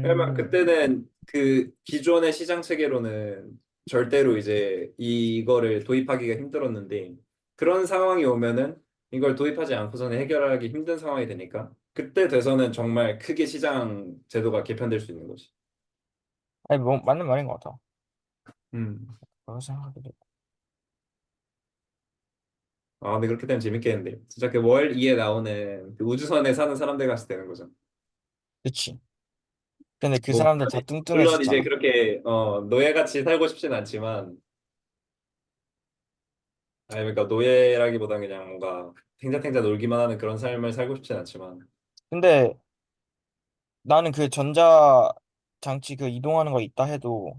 왜냐면 음, 그때는 그 기존의 시장 체계로는 절대로 이제 이거를 도입하기가 힘들었는데 그런 상황이 오면은 이걸 도입하지 않고서는 해결하기 힘든 상황이 되니까 그때 돼서는 정말 크게 시장 제도가 개편될 수 있는 거지. 아니 뭐 맞는 말인 것 같아. 음. 그런 생각하기도. 해. 아, 근데 그렇게 되면 재밌겠는데. 진짜 그 월 2에 나오는 그 우주선에 사는 사람들 같이 되는 거죠. 그치. 근데 그 뭐 사람들 다 물론 이제 뚱뚱해지잖아. 그렇게 노예같이 살고 싶진 않지만 아니 그러니까 노예라기보다는 그냥 뭔가 탱자탱자 놀기만 하는 그런 삶을 살고 싶진 않지만 근데 나는 그 전자 장치 그 이동하는 거 있다 해도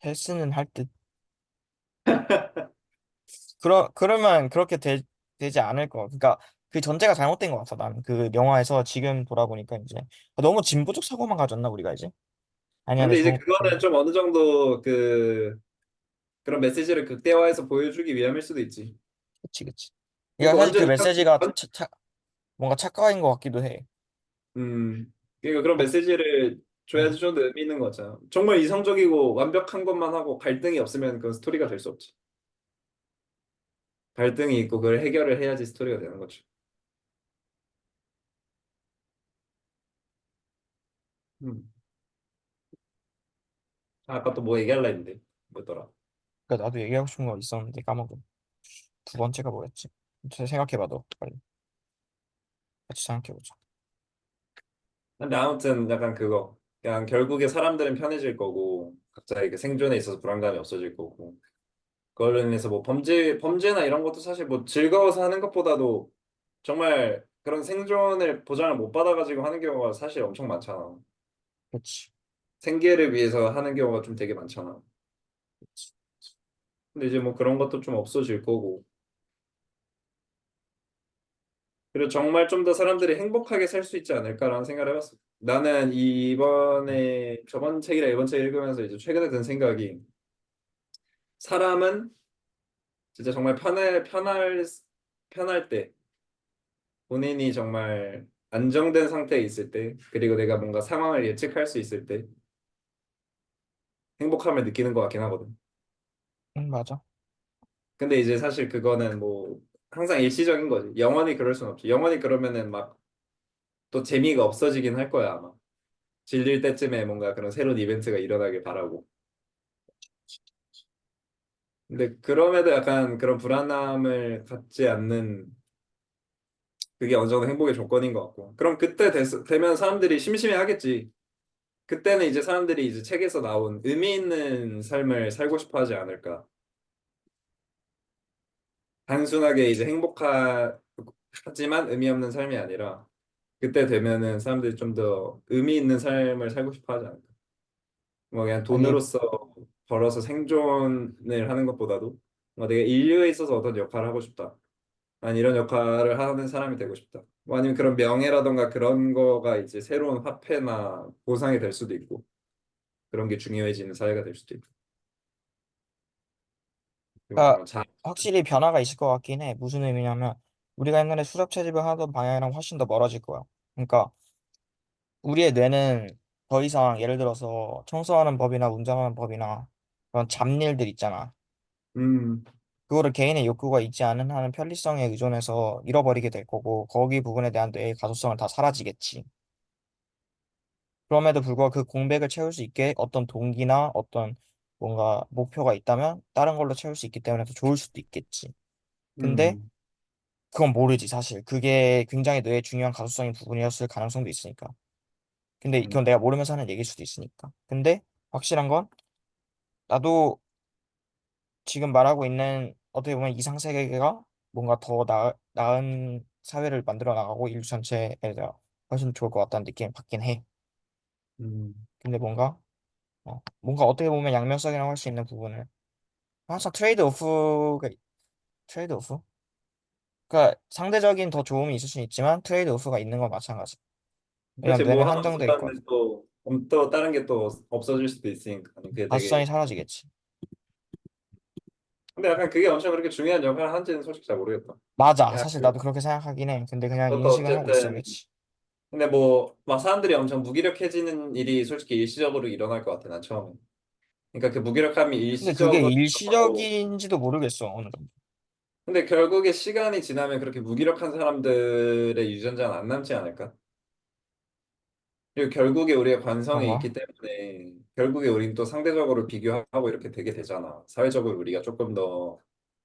헬스는 할 듯. 그러면 그렇게 되지 않을 거. 그러니까 그 전제가 잘못된 것 같아. 나는 그 영화에서 지금 돌아보니까 이제 너무 진보적 사고만 가졌나 우리가 이제? 아니야, 근데 근데 이제 좋은 그거는 좀 어느 정도 그런 메시지를 극대화해서 보여주기 위함일 수도 있지. 그치 그치. 이거 그러니까 사실 그 완전 메시지가 뭔가 착각인 것 같기도 해. 그러니까 그런 메시지를 줘야지 좀 더 의미 있는 거잖아. 정말 이성적이고 완벽한 것만 하고 갈등이 없으면 그건 스토리가 될 수 없지. 갈등이 있고 그걸 해결을 해야지 스토리가 되는 거죠. 음. 아까 또 뭐 얘기할라 했는데 뭐더라? 그러니까 나도 얘기하고 싶은 거 있었는데 까먹어. 두 번째가 뭐였지? 생각해봐도 빨리 같이 생각해보자. 근데 아무튼 약간 그거 그냥 결국에 사람들은 편해질 거고 각자 이렇게 생존에 있어서 불안감이 없어질 거고 그걸로 인해서 뭐 범죄나 이런 것도 사실 뭐 즐거워서 하는 것보다도 정말 그런 생존을 보장을 못 받아가지고 하는 경우가 사실 엄청 많잖아. 그치. 생계를 위해서 하는 경우가 좀 되게 많잖아. 근데 이제 뭐 그런 것도 좀 없어질 거고 그리고 정말 좀 더 사람들이 행복하게 살 수 있지 않을까라는 생각을 해봤어. 나는 이번에 저번 책이랑 이번 책 읽으면서 이제 최근에 든 생각이 사람은 진짜 정말 편할 때 본인이 정말 안정된 상태에 있을 때 그리고 내가 뭔가 상황을 예측할 수 있을 때 행복함을 느끼는 것 같긴 하거든. 응, 맞아. 근데 이제 사실 그거는 뭐 항상 일시적인 거지. 영원히 그럴 순 없지. 영원히 그러면은 막 또 재미가 없어지긴 할 거야 아마. 질릴 때쯤에 뭔가 그런 새로운 이벤트가 일어나길 바라고. 근데 그럼에도 약간 그런 불안함을 갖지 않는 그게 어느 정도 행복의 조건인 것 같고. 그럼 그때 되면 사람들이 심심해 하겠지. 그때는 이제 사람들이 이제 책에서 나온 의미 있는 삶을 살고 싶어 하지 않을까. 단순하게 이제 행복하지만 의미 없는 삶이 아니라 그때 되면은 사람들이 좀 더 의미 있는 삶을 살고 싶어 하지 않을까. 뭐 그냥 아니, 돈으로서 벌어서 생존을 하는 것보다도 뭐 내가 인류에 있어서 어떤 역할을 하고 싶다. 난 이런 역할을 하는 사람이 되고 싶다. 뭐 아니면 그런 명예라던가 그런 거가 이제 새로운 화폐나 보상이 될 수도 있고 그런 게 중요해지는 사회가 될 수도 있고. 그리고 그러니까 정말 확실히 변화가 있을 것 같긴 해. 무슨 의미냐면 우리가 옛날에 수렵 채집을 하던 방향이랑 훨씬 더 멀어질 거야. 그러니까 우리의 뇌는 더 이상 예를 들어서 청소하는 법이나 운전하는 법이나 그런 잡일들 있잖아. 음, 그거를 개인의 욕구가 있지 않은 한은 편리성에 의존해서 잃어버리게 될 거고 거기 부분에 대한 뇌의 가소성은 다 사라지겠지. 그럼에도 불구하고 그 공백을 채울 수 있게 어떤 동기나 어떤 뭔가 목표가 있다면 다른 걸로 채울 수 있기 때문에 더 좋을 수도 있겠지. 근데 음, 그건 모르지 사실. 그게 굉장히 뇌의 중요한 가소성인 부분이었을 가능성도 있으니까. 근데 음, 이건 내가 모르면서 하는 얘기일 수도 있으니까. 근데 확실한 건 나도 지금 말하고 있는 어떻게 보면 이상 세계가 뭔가 더 나은 사회를 만들어 나가고 인류 전체에 훨씬 좋을 것 같다는 느낌이 받긴 해. 음. 근데 뭔가 어떻게 보면 양면성이라고 할 수 있는 부분은 항상 트레이드 오프? 그러니까 상대적인 더 좋음이 있을 수는 있지만 트레이드 오프가 있는 건 마찬가지. 왜냐면 그렇지, 뭐 뇌는 하나 한정돼 있거든. 없어졌는데 또 다른 게 또 없어질 수도 있으니까. 그게 가시성이 되게. 사라지겠지. 근데 약간 그게 엄청 그렇게 중요한 역할을 하는지는 솔직히 잘 모르겠다. 맞아. 야, 사실 나도 그렇게 생각하긴 해. 근데 그냥 그것도 인식은 하고 어쨌든. 있어야겠지. 근데 뭐 막 사람들이 엄청 무기력해지는 일이 솔직히 일시적으로 일어날 것 같아, 난 처음에. 그러니까 그 무기력함이 근데 그게 일시적으로 일어나고, 일시적인지도 모르겠어. 어느 정도. 근데 결국에 시간이 지나면 그렇게 무기력한 사람들의 유전자는 안 남지 않을까? 그리고 결국에 우리의 관성이 있기 그런가? 때문에 결국에 우리는 또 상대적으로 비교하고 이렇게 되게 되잖아. 사회적으로 우리가 조금 더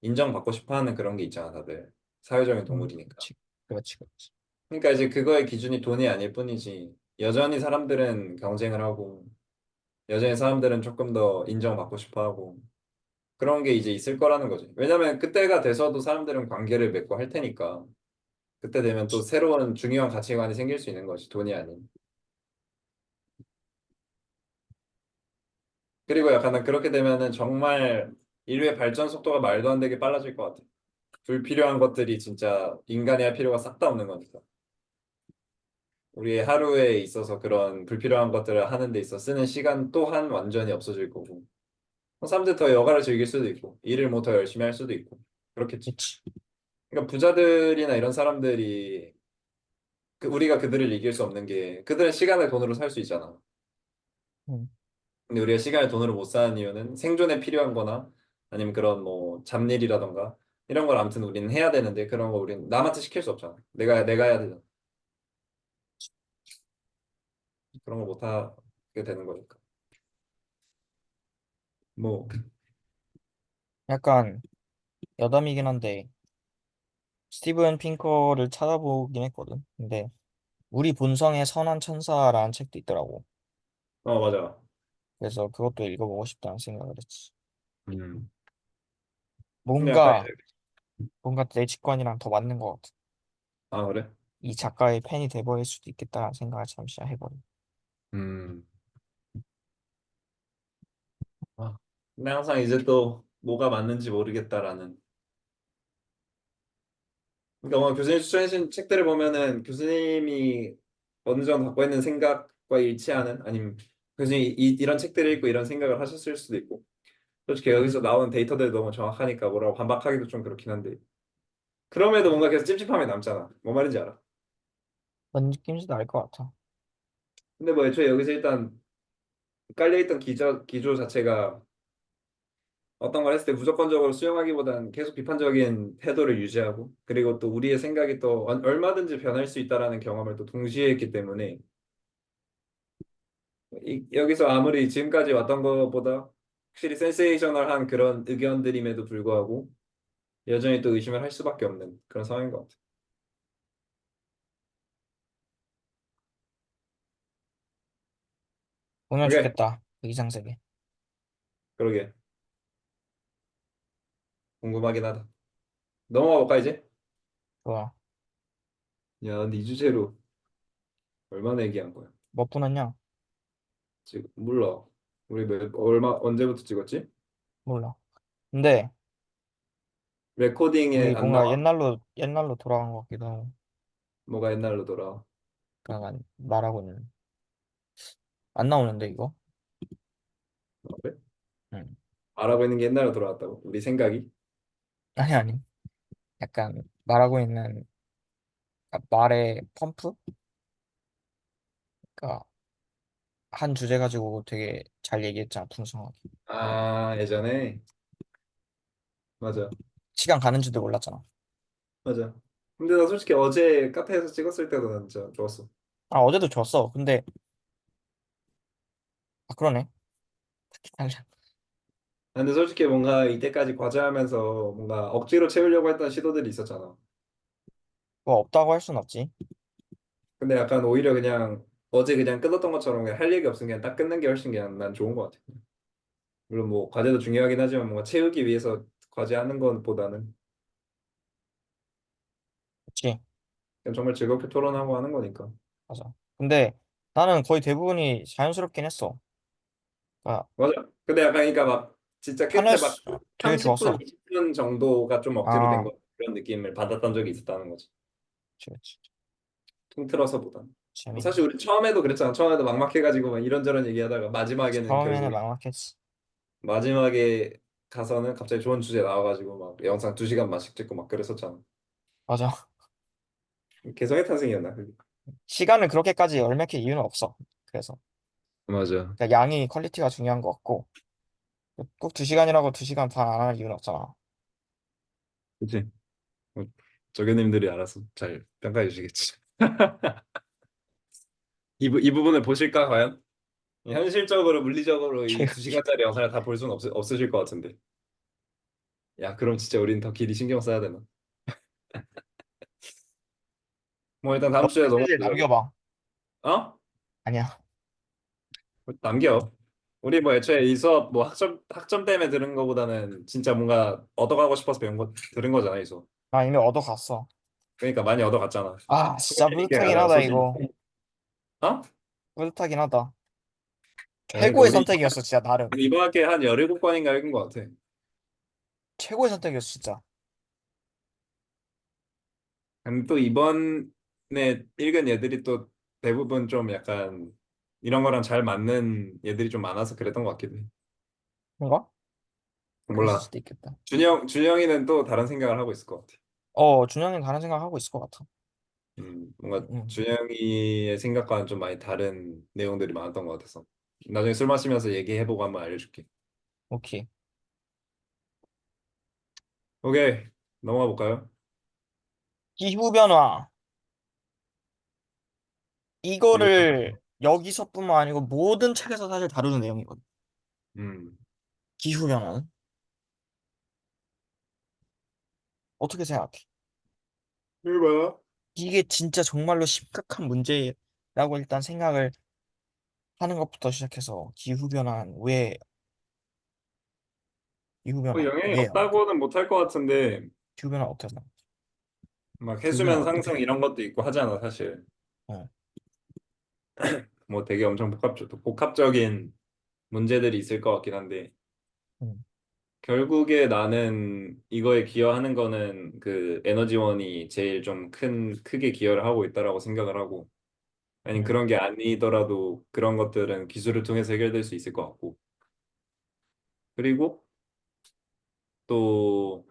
인정받고 싶어 하는 그런 게 있잖아, 다들. 사회적인 동물이니까. 그렇지. 그렇지. 그렇지. 그러니까 이제 그거의 기준이 돈이 아닐 뿐이지. 여전히 사람들은 경쟁을 하고, 여전히 사람들은 조금 더 인정받고 싶어 하고, 그런 게 이제 있을 거라는 거지. 왜냐면 그때가 돼서도 사람들은 관계를 맺고 할 테니까. 그때 되면 또 새로운 중요한 가치관이 생길 수 있는 거지, 돈이 아닌. 그리고 약간 난 그렇게 되면은 정말 인류의 발전 속도가 말도 안 되게 빨라질 것 같아. 불필요한 것들이 진짜 인간이 할 필요가 싹 다 없는 거니까. 우리의 하루에 있어서 그런 불필요한 것들을 하는 데 있어 쓰는 시간 또한 완전히 없어질 거고. 사람들 더 여가를 즐길 수도 있고, 일을 뭐 더 열심히 할 수도 있고. 그렇겠지. 그렇지. 그러니까 부자들이나 이런 사람들이 우리가 그들을 이길 수 없는 게 그들은 시간을 돈으로 살 수 있잖아. 음, 근데 우리가 시간을 돈으로 못 사는 이유는 생존에 필요한 거나 아니면 그런 뭐 잡일이라던가 이런 걸 아무튼 우리는 해야 되는데 그런 거 우리는 남한테 시킬 수 없잖아. 내가 해야 되잖아. 그런 거 못 하게 되는 거니까. 뭐, 약간 여담이긴 한데 스티븐 핑커를 찾아보긴 했거든. 근데 우리 본성의 선한 천사라는 책도 있더라고. 맞아. 그래서 그것도 읽어보고 싶다는 생각을 했지. 음. 근데 약간, 뭔가 뭔가 내 직관이랑 더 맞는 것 같아. 아, 그래? 이 작가의 팬이 돼버릴 수도 있겠다는 생각을 잠시 해버려. 음. 아, 근데 항상 이제 또 뭐가 맞는지 모르겠다라는. 그러니까 뭐 교수님 추천해주신 책들을 보면은 교수님이 어느 정도 갖고 있는 생각과 일치하는 아니면 교수님이 이런 책들을 읽고 이런 생각을 하셨을 수도 있고 솔직히 여기서 나오는 데이터들이 너무 정확하니까 뭐라고 반박하기도 좀 그렇긴 한데 그럼에도 뭔가 계속 찝찝함이 남잖아. 뭔 말인지 알아? 뭔 느낌인지도 알 것 같아. 근데 뭐 애초에 여기서 일단 깔려있던 기조 자체가 어떤 걸 했을 때 무조건적으로 수용하기보다는 계속 비판적인 태도를 유지하고 그리고 또 우리의 생각이 또 얼마든지 변할 수 있다라는 경험을 또 동시에 했기 때문에 여기서 아무리 지금까지 왔던 것보다 확실히 센세이셔널한 그런 의견들임에도 불구하고 여전히 또 의심을 할 수밖에 없는 그런 상황인 것 같아. 보면 오케이, 좋겠다. 그 이상세계. 그러게 궁금하긴 하다. 넘어가 볼까 이제? 좋아. 야, 근데 이 주제로 얼마나 얘기한 거야? 몇 분 했냐? 지금 몰라. 우리 얼마 언제부터 찍었지? 몰라. 근데 레코딩에 우리 안 뭔가 나와. 옛날로 돌아간 것 같기도 하고. 뭐가 옛날로 돌아. 약간 말하고 있는. 안 나오는데 이거? 그래? 응. 알아보 있는 게 옛날로 돌아왔다고? 우리 생각이? 아니 아니. 약간 말하고 있는 말의 펌프? 그러니까 한 주제 가지고 되게 잘 얘기했잖아, 풍성하게. 아, 예전에. 맞아. 시간 가는 줄도 몰랐잖아. 맞아. 근데 나 솔직히 어제 카페에서 찍었을 때도 난 진짜 좋았어. 아, 어제도 좋았어. 근데 그러네. 달라. 근데 솔직히 뭔가 이때까지 과제하면서 뭔가 억지로 채우려고 했던 시도들이 있었잖아. 뭐 없다고 할 순 없지. 근데 약간 오히려 그냥 어제 그냥 끝났던 것처럼 그냥 할 얘기 없으면 그냥 딱 끝낸 게 훨씬 그냥 난 좋은 것 같아. 물론 뭐 과제도 중요하긴 하지만 뭔가 채우기 위해서 과제하는 것보다는 그치? 그냥 정말 즐겁게 토론하고 하는 거니까. 맞아. 근데 나는 거의 대부분이 자연스럽긴 했어. 그러니까 맞아. 근데 약간 그러니까 막 진짜 끝에 막 되게 30분, 좋았어. 20분 정도가 좀 억지로 된 아, 거 그런 느낌을 받았던 적이 있었다는 거지. 그치, 그치. 통틀어서보다는. 뭐 재밌네. 사실 우리 처음에도 그랬잖아. 처음에도 막막해가지고 막 이런저런 얘기하다가 마지막에는 처음에는 결국에 막막했지. 마지막에 가서는 갑자기 좋은 주제 나와가지고 막 영상 2시간만씩 찍고 막 그랬었잖아. 맞아. 개성의 탄생이었나 그게? 시간을 그렇게까지 열맥힐 이유는 없어. 그래서. 맞아. 그러니까 양이 퀄리티가 중요한 것 같고, 꼭 2시간이라고 2시간 반 안 할 이유는 없잖아. 그치? 뭐, 저교님들이 알아서 잘 평가해 주시겠지. 이 부분을 보실까 과연? 현실적으로 물리적으로 이 두 개웃기. 시간짜리 영상을 다 볼 수는 없으실 것 같은데. 야, 그럼 진짜 우리는 더 길이 신경 써야 되나? 뭐 일단 다음 주에 슬슬 넘어가자고. 남겨봐. 어? 아니야. 남겨. 우리 뭐 애초에 이 수업 뭐 학점 때문에 들은 거보다는 진짜 뭔가 얻어가고 싶어서 배운 거 들은 거잖아, 이 수업. 나 이미 얻어갔어. 그러니까 많이 얻어갔잖아. 아, 진짜 소신 있게 뿌듯하긴 가자, 하다, 소신 이거. 있게. 어? 뿌듯하긴 하다. 그러니까 최고의 우리 선택이었어, 진짜, 나름. 이번 학기에 한 17번인가 읽은 것 같아. 최고의 선택이었어, 진짜. 근데 또 이번에 읽은 얘들이 또 대부분 좀 약간 이런 거랑 잘 맞는 얘들이 좀 많아서 그랬던 것 같기도 해. 뭔가? 그랬을 몰라. 수도 있겠다. 준영이는 또 다른 생각을 하고 있을 것 같아. 준영이 다른 생각하고 있을 것 같아. 뭔가 응, 준영이의 생각과는 좀 많이 다른 내용들이 많았던 것 같아서. 나중에 술 마시면서 얘기해보고 한번 알려줄게. 오케이. 오케이. 넘어가 볼까요? 기후변화. 이거, 이거를 여기서뿐만 아니고 모든 책에서 사실 다루는 내용이거든. 음, 기후변화는. 어떻게 생각해? 이거 뭐야? 이게 진짜 정말로 심각한 문제라고 일단 생각을 하는 것부터 시작해서 기후변화는 왜, 기후변화 영향이 왜요? 없다고는 못할 것 같은데, 기후변화 어떻게 생각해? 막 기후변화 해수면 어떻게 상승 생각해? 이런 것도 있고 하잖아, 사실. 어, 뭐 되게 엄청 복합적인 문제들이 있을 것 같긴 한데, 음, 결국에 나는 이거에 기여하는 거는 그 에너지원이 제일 좀 크게 기여를 하고 있다라고 생각을 하고, 아니 음, 그런 게 아니더라도 그런 것들은 기술을 통해서 해결될 수 있을 것 같고, 그리고 또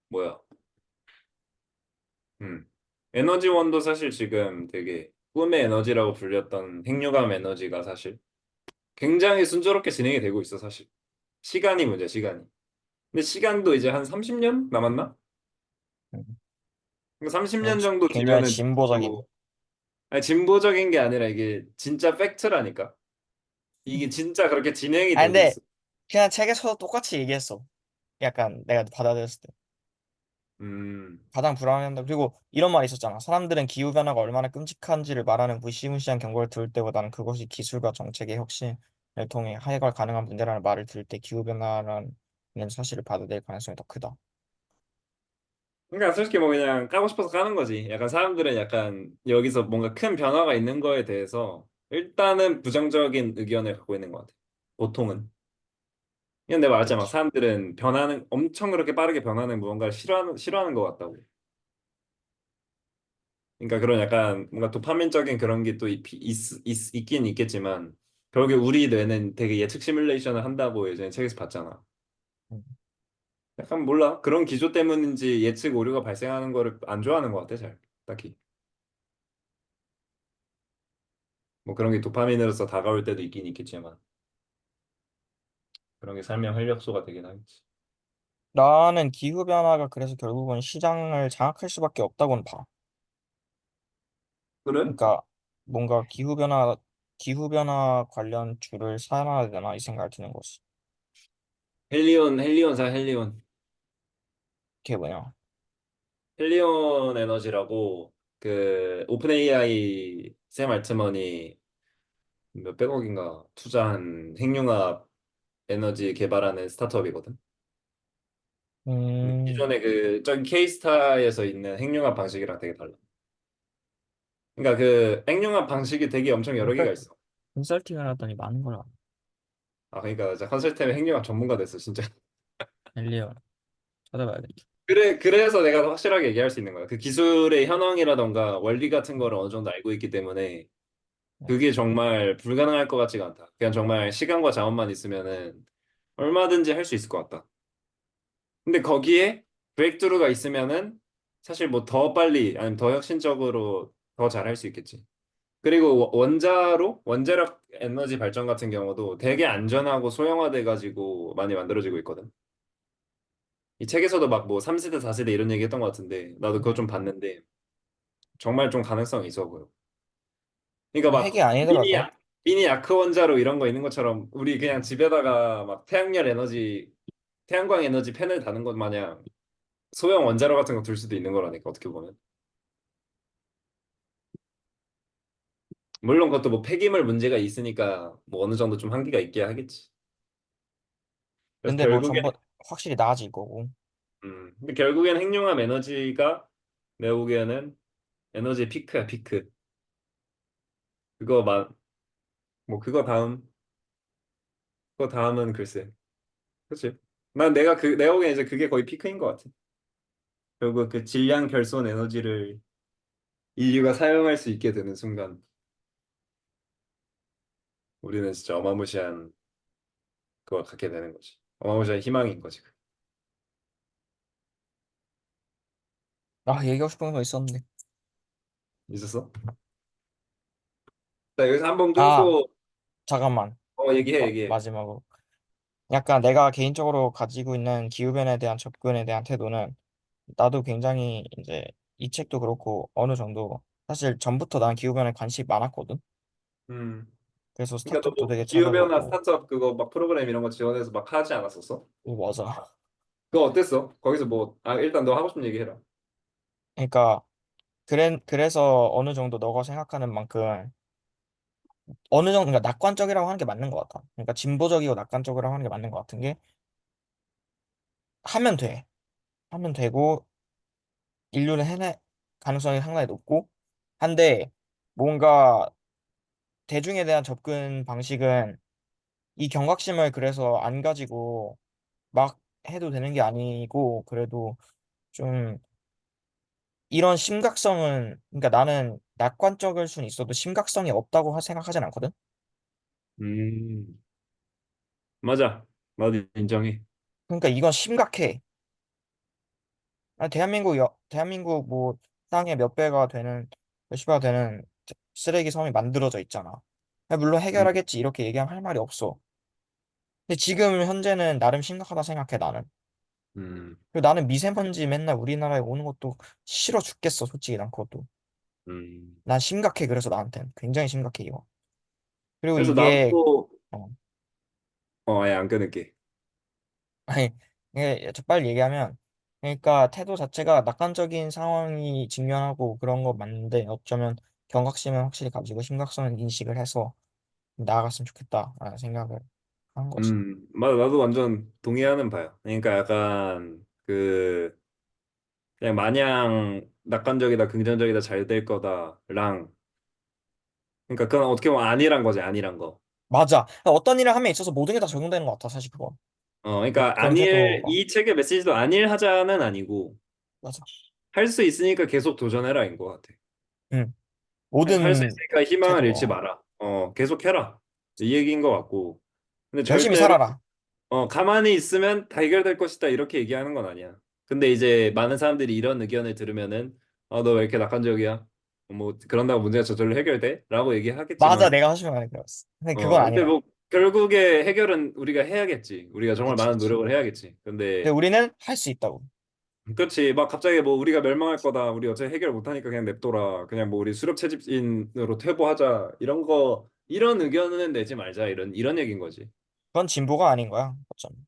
뭐야, 음, 에너지원도 사실 지금 되게 꿈의 에너지라고 불렸던 핵융합 에너지가 사실 굉장히 순조롭게 진행이 되고 있어 사실. 시간이 문제, 시간이. 근데 시간도 이제 한 30년 남았나? 음. 30년 역시 정도 굉장히 뒤면은 진보적인. 또 아니, 진보적인 게 아니라 이게 진짜 팩트라니까. 이게 진짜 그렇게 진행이 아, 되고 근데 있어. 그냥 책에서도 똑같이 얘기했어. 약간 내가 받아들였을 때. 음. 가장 불안한다. 그리고 이런 말이 있었잖아. 사람들은 기후변화가 얼마나 끔찍한지를 말하는 무시무시한 경고를 들을 때보다는 그것이 기술과 정책의 혁신을 통해 해결 가능한 문제라는 말을 들을 때 기후변화라는 사실을 받아들일 가능성이 더 크다. 그러니까 솔직히 뭐 그냥 까고 싶어서 까는 거지. 약간 사람들은 약간 여기서 뭔가 큰 변화가 있는 거에 대해서 일단은 부정적인 의견을 갖고 있는 것 같아. 보통은. 그냥 내가 말했잖아. 막 그렇지. 사람들은 변하는 엄청 그렇게 빠르게 변하는 무언가를 싫어하는 것 같다고. 그러니까 그런 약간 뭔가 도파민적인 그런 게 또 있긴 있겠지만 결국에 우리 뇌는 되게 예측 시뮬레이션을 한다고 예전에 책에서 봤잖아. 음. 약간 몰라. 그런 기조 때문인지 예측 오류가 발생하는 거를 안 좋아하는 것 같아, 잘. 딱히. 뭐 그런 게 도파민으로서 다가올 때도 있긴 있겠지만 그런 게 삶의 활력소가 되긴 하겠지. 나는 기후변화가 그래서 결국은 시장을 장악할 수밖에 없다고는 봐. 그래? 그러니까 뭔가 기후변화 관련 줄을 사놔야 되나 이 생각이 드는 거지. 헬리온사 헬리온. 그게 뭐냐? 헬리온 에너지라고 그 오픈 AI 샘 알트먼이 몇백억인가 투자한 핵융합 에너지 개발하는 스타트업이거든. 근데 음, 기존의 그 저기 K스타에서 있는 핵융합 방식이랑 되게 달라. 그러니까 그 핵융합 방식이 되게 엄청 여러 개가 컨설, 있어. 컨설팅을 하더니 많은 걸 알아. 아 그러니까 진짜 컨설팅의 핵융합 전문가 됐어 진짜. 엘리어 찾아봐야겠다. 그래서 내가 더 확실하게 얘기할 수 있는 거야. 그 기술의 현황이라던가 원리 같은 거를 어느 정도 알고 있기 때문에 그게 정말 불가능할 것 같지가 않다. 그냥 정말 시간과 자원만 있으면은 얼마든지 할 수 있을 것 같다. 근데 거기에 브레이크트루가 있으면은 사실 뭐 더 빨리 아니면 더 혁신적으로 더 잘할 수 있겠지. 그리고 원자력 에너지 발전 같은 경우도 되게 안전하고 소형화돼 가지고 많이 만들어지고 있거든. 이 책에서도 막 뭐 3세대, 4세대 이런 얘기 했던 것 같은데 나도 그거 좀 음, 봤는데 정말 좀 가능성이 있어 보여. 그러니까 뭐 핵이 막 아니더라도 미니 아크 원자로 이런 거 있는 것처럼 우리 그냥 집에다가 막 태양광 에너지 팬을 다는 것 마냥 소형 원자로 같은 거 둘 수도 있는 거라니까 어떻게 보면. 물론 그것도 뭐 폐기물 문제가 있으니까 뭐 어느 정도 좀 한계가 있게 하겠지. 그래서 근데 뭐 결국엔 전부 확실히 나아질 거고. 근데 결국엔 핵융합 에너지가 내가 보기에는 에너지의 피크야 피크. 그거 뭐 그거 다음은 글쎄. 그치? 난 내가 보기엔 이제 그게 거의 피크인 것 같아. 결국 그 질량 결손 에너지를 인류가 사용할 수 있게 되는 순간 우리는 진짜 어마무시한 그걸 갖게 되는 거지. 어마무시한 희망인 거지. 아, 얘기하고 싶은 거 있었는데. 있었어? 자, 여기서 한번 아, 끊고 잠깐만. 얘기해. 마지막으로. 약간 내가 개인적으로 가지고 있는 기후변에 대한 접근에 대한 태도는 나도 굉장히 이제 이 책도 그렇고 어느 정도 사실 전부터 난 기후변에 관심이 많았거든. 음. 그래서 그러니까 너 스타트업도 뭐 되게 기후변화 찾아보고. 스타트업 그거 막 프로그램 이런 거 지원해서 막 하지 않았었어? 오, 맞아. 그거 어땠어? 거기서 일단 너 하고 싶은 얘기 해라. 그러니까 그래서 어느 정도 너가 생각하는 만큼 어느 정도 그러니까 낙관적이라고 하는 게 맞는 것 같아. 그러니까 진보적이고 낙관적이라고 하는 게 맞는 것 같은 게 하면 돼. 하면 되고 인류는 해낼 가능성이 상당히 높고 한데 뭔가 대중에 대한 접근 방식은 이 경각심을 그래서 안 가지고 막 해도 되는 게 아니고 그래도 좀 이런 심각성은 그러니까 나는 낙관적일 수는 있어도 심각성이 없다고 생각하진 않거든. 음, 맞아. 나도 인정해. 그러니까 이건 심각해. 아니, 대한민국 뭐 땅의 몇 배가 되는 몇십 배가 되는 쓰레기 섬이 만들어져 있잖아. 물론 음, 해결하겠지 이렇게 얘기하면 할 말이 없어. 근데 지금 현재는 나름 심각하다 생각해 나는. 음, 그리고 나는 미세먼지 맨날 우리나라에 오는 것도 싫어 죽겠어 솔직히 난 그것도. 음. 난 심각해 그래서 나한텐 굉장히 심각해 이거. 그리고 그래서 이게 나도 어, 아예 안 끊을게. 아니 이게 빨리 얘기하면 그러니까 태도 자체가 낙관적인 상황이 직면하고 그런 거 맞는데 어쩌면 경각심은 확실히 가지고 심각성을 인식을 해서 나아갔으면 좋겠다라는 생각을 하는 거지. 맞아. 나도 완전 동의하는 바야. 그러니까 약간 그냥 마냥 낙관적이다, 긍정적이다, 잘 될 거다랑 그러니까 그건 어떻게 보면 아니란 거지, 아니란 거. 맞아. 어떤 일을 함에 있어서 모든 게 다 적용되는 것 같아 사실 그거. 그러니까 그런 태도가 이 책의 메시지도 안일 하자는 아니고 맞아. 할 수 있으니까 계속 도전해라인 것 같아. 응. 할 수 모든 있으니까 희망을 잃지 태도가 마라. 계속 해라. 이 얘기인 것 같고. 근데 열심히 절대로 살아라. 가만히 있으면 다 해결될 것이다 이렇게 얘기하는 건 아니야. 근데 이제 많은 사람들이 이런 의견을 들으면은 너 왜 이렇게 낙관적이야? 뭐 그런다고 문제가 저절로 해결돼? 라고 맞아, 얘기하겠지만 내가 하시면 안 그랬어. 근데 그건 근데 아니라. 뭐 결국에 해결은 우리가 해야겠지. 우리가 정말 그치, 많은 그치. 노력을 해야겠지. 근데 근데 우리는 할 수 있다고. 그렇지. 막 갑자기 뭐 우리가 멸망할 거다. 우리 어차피 해결 못하니까 그냥 냅둬라. 그냥 뭐 우리 수렵 채집인으로 퇴보하자. 이런 의견은 내지 말자. 이런 얘기인 거지. 그건 진보가 아닌 거야. 어쩌면.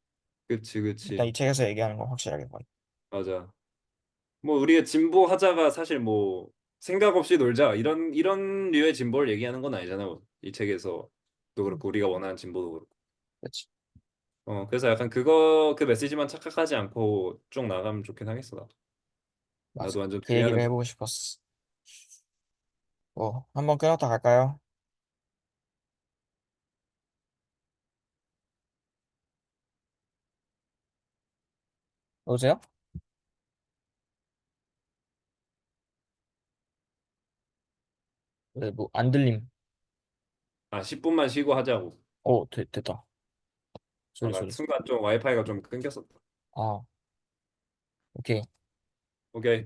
그치, 일단 그치. 이 책에서 얘기하는 건 확실하게 봐. 맞아. 뭐 우리가 진보하자가 사실 뭐 생각 없이 놀자 이런 류의 진보를 얘기하는 건 아니잖아. 이 책에서도 그렇고 우리가 원하는 진보도 그렇고. 그치. 그래서 약간 그거 그 메시지만 착각하지 않고 쭉 나가면 좋긴 하겠어. 나도 맞아. 완전 그 얘기를 동의하는 바. 해보고 싶었어. 뭐, 한번 끊었다 갈까요? 여보세요? 네, 뭐, 안 들림. 10분만 쉬고 하자고. 됐다. 소리, 나 소리. 순간 좀 와이파이가 좀 끊겼었다. 아, 오케이. 오케이.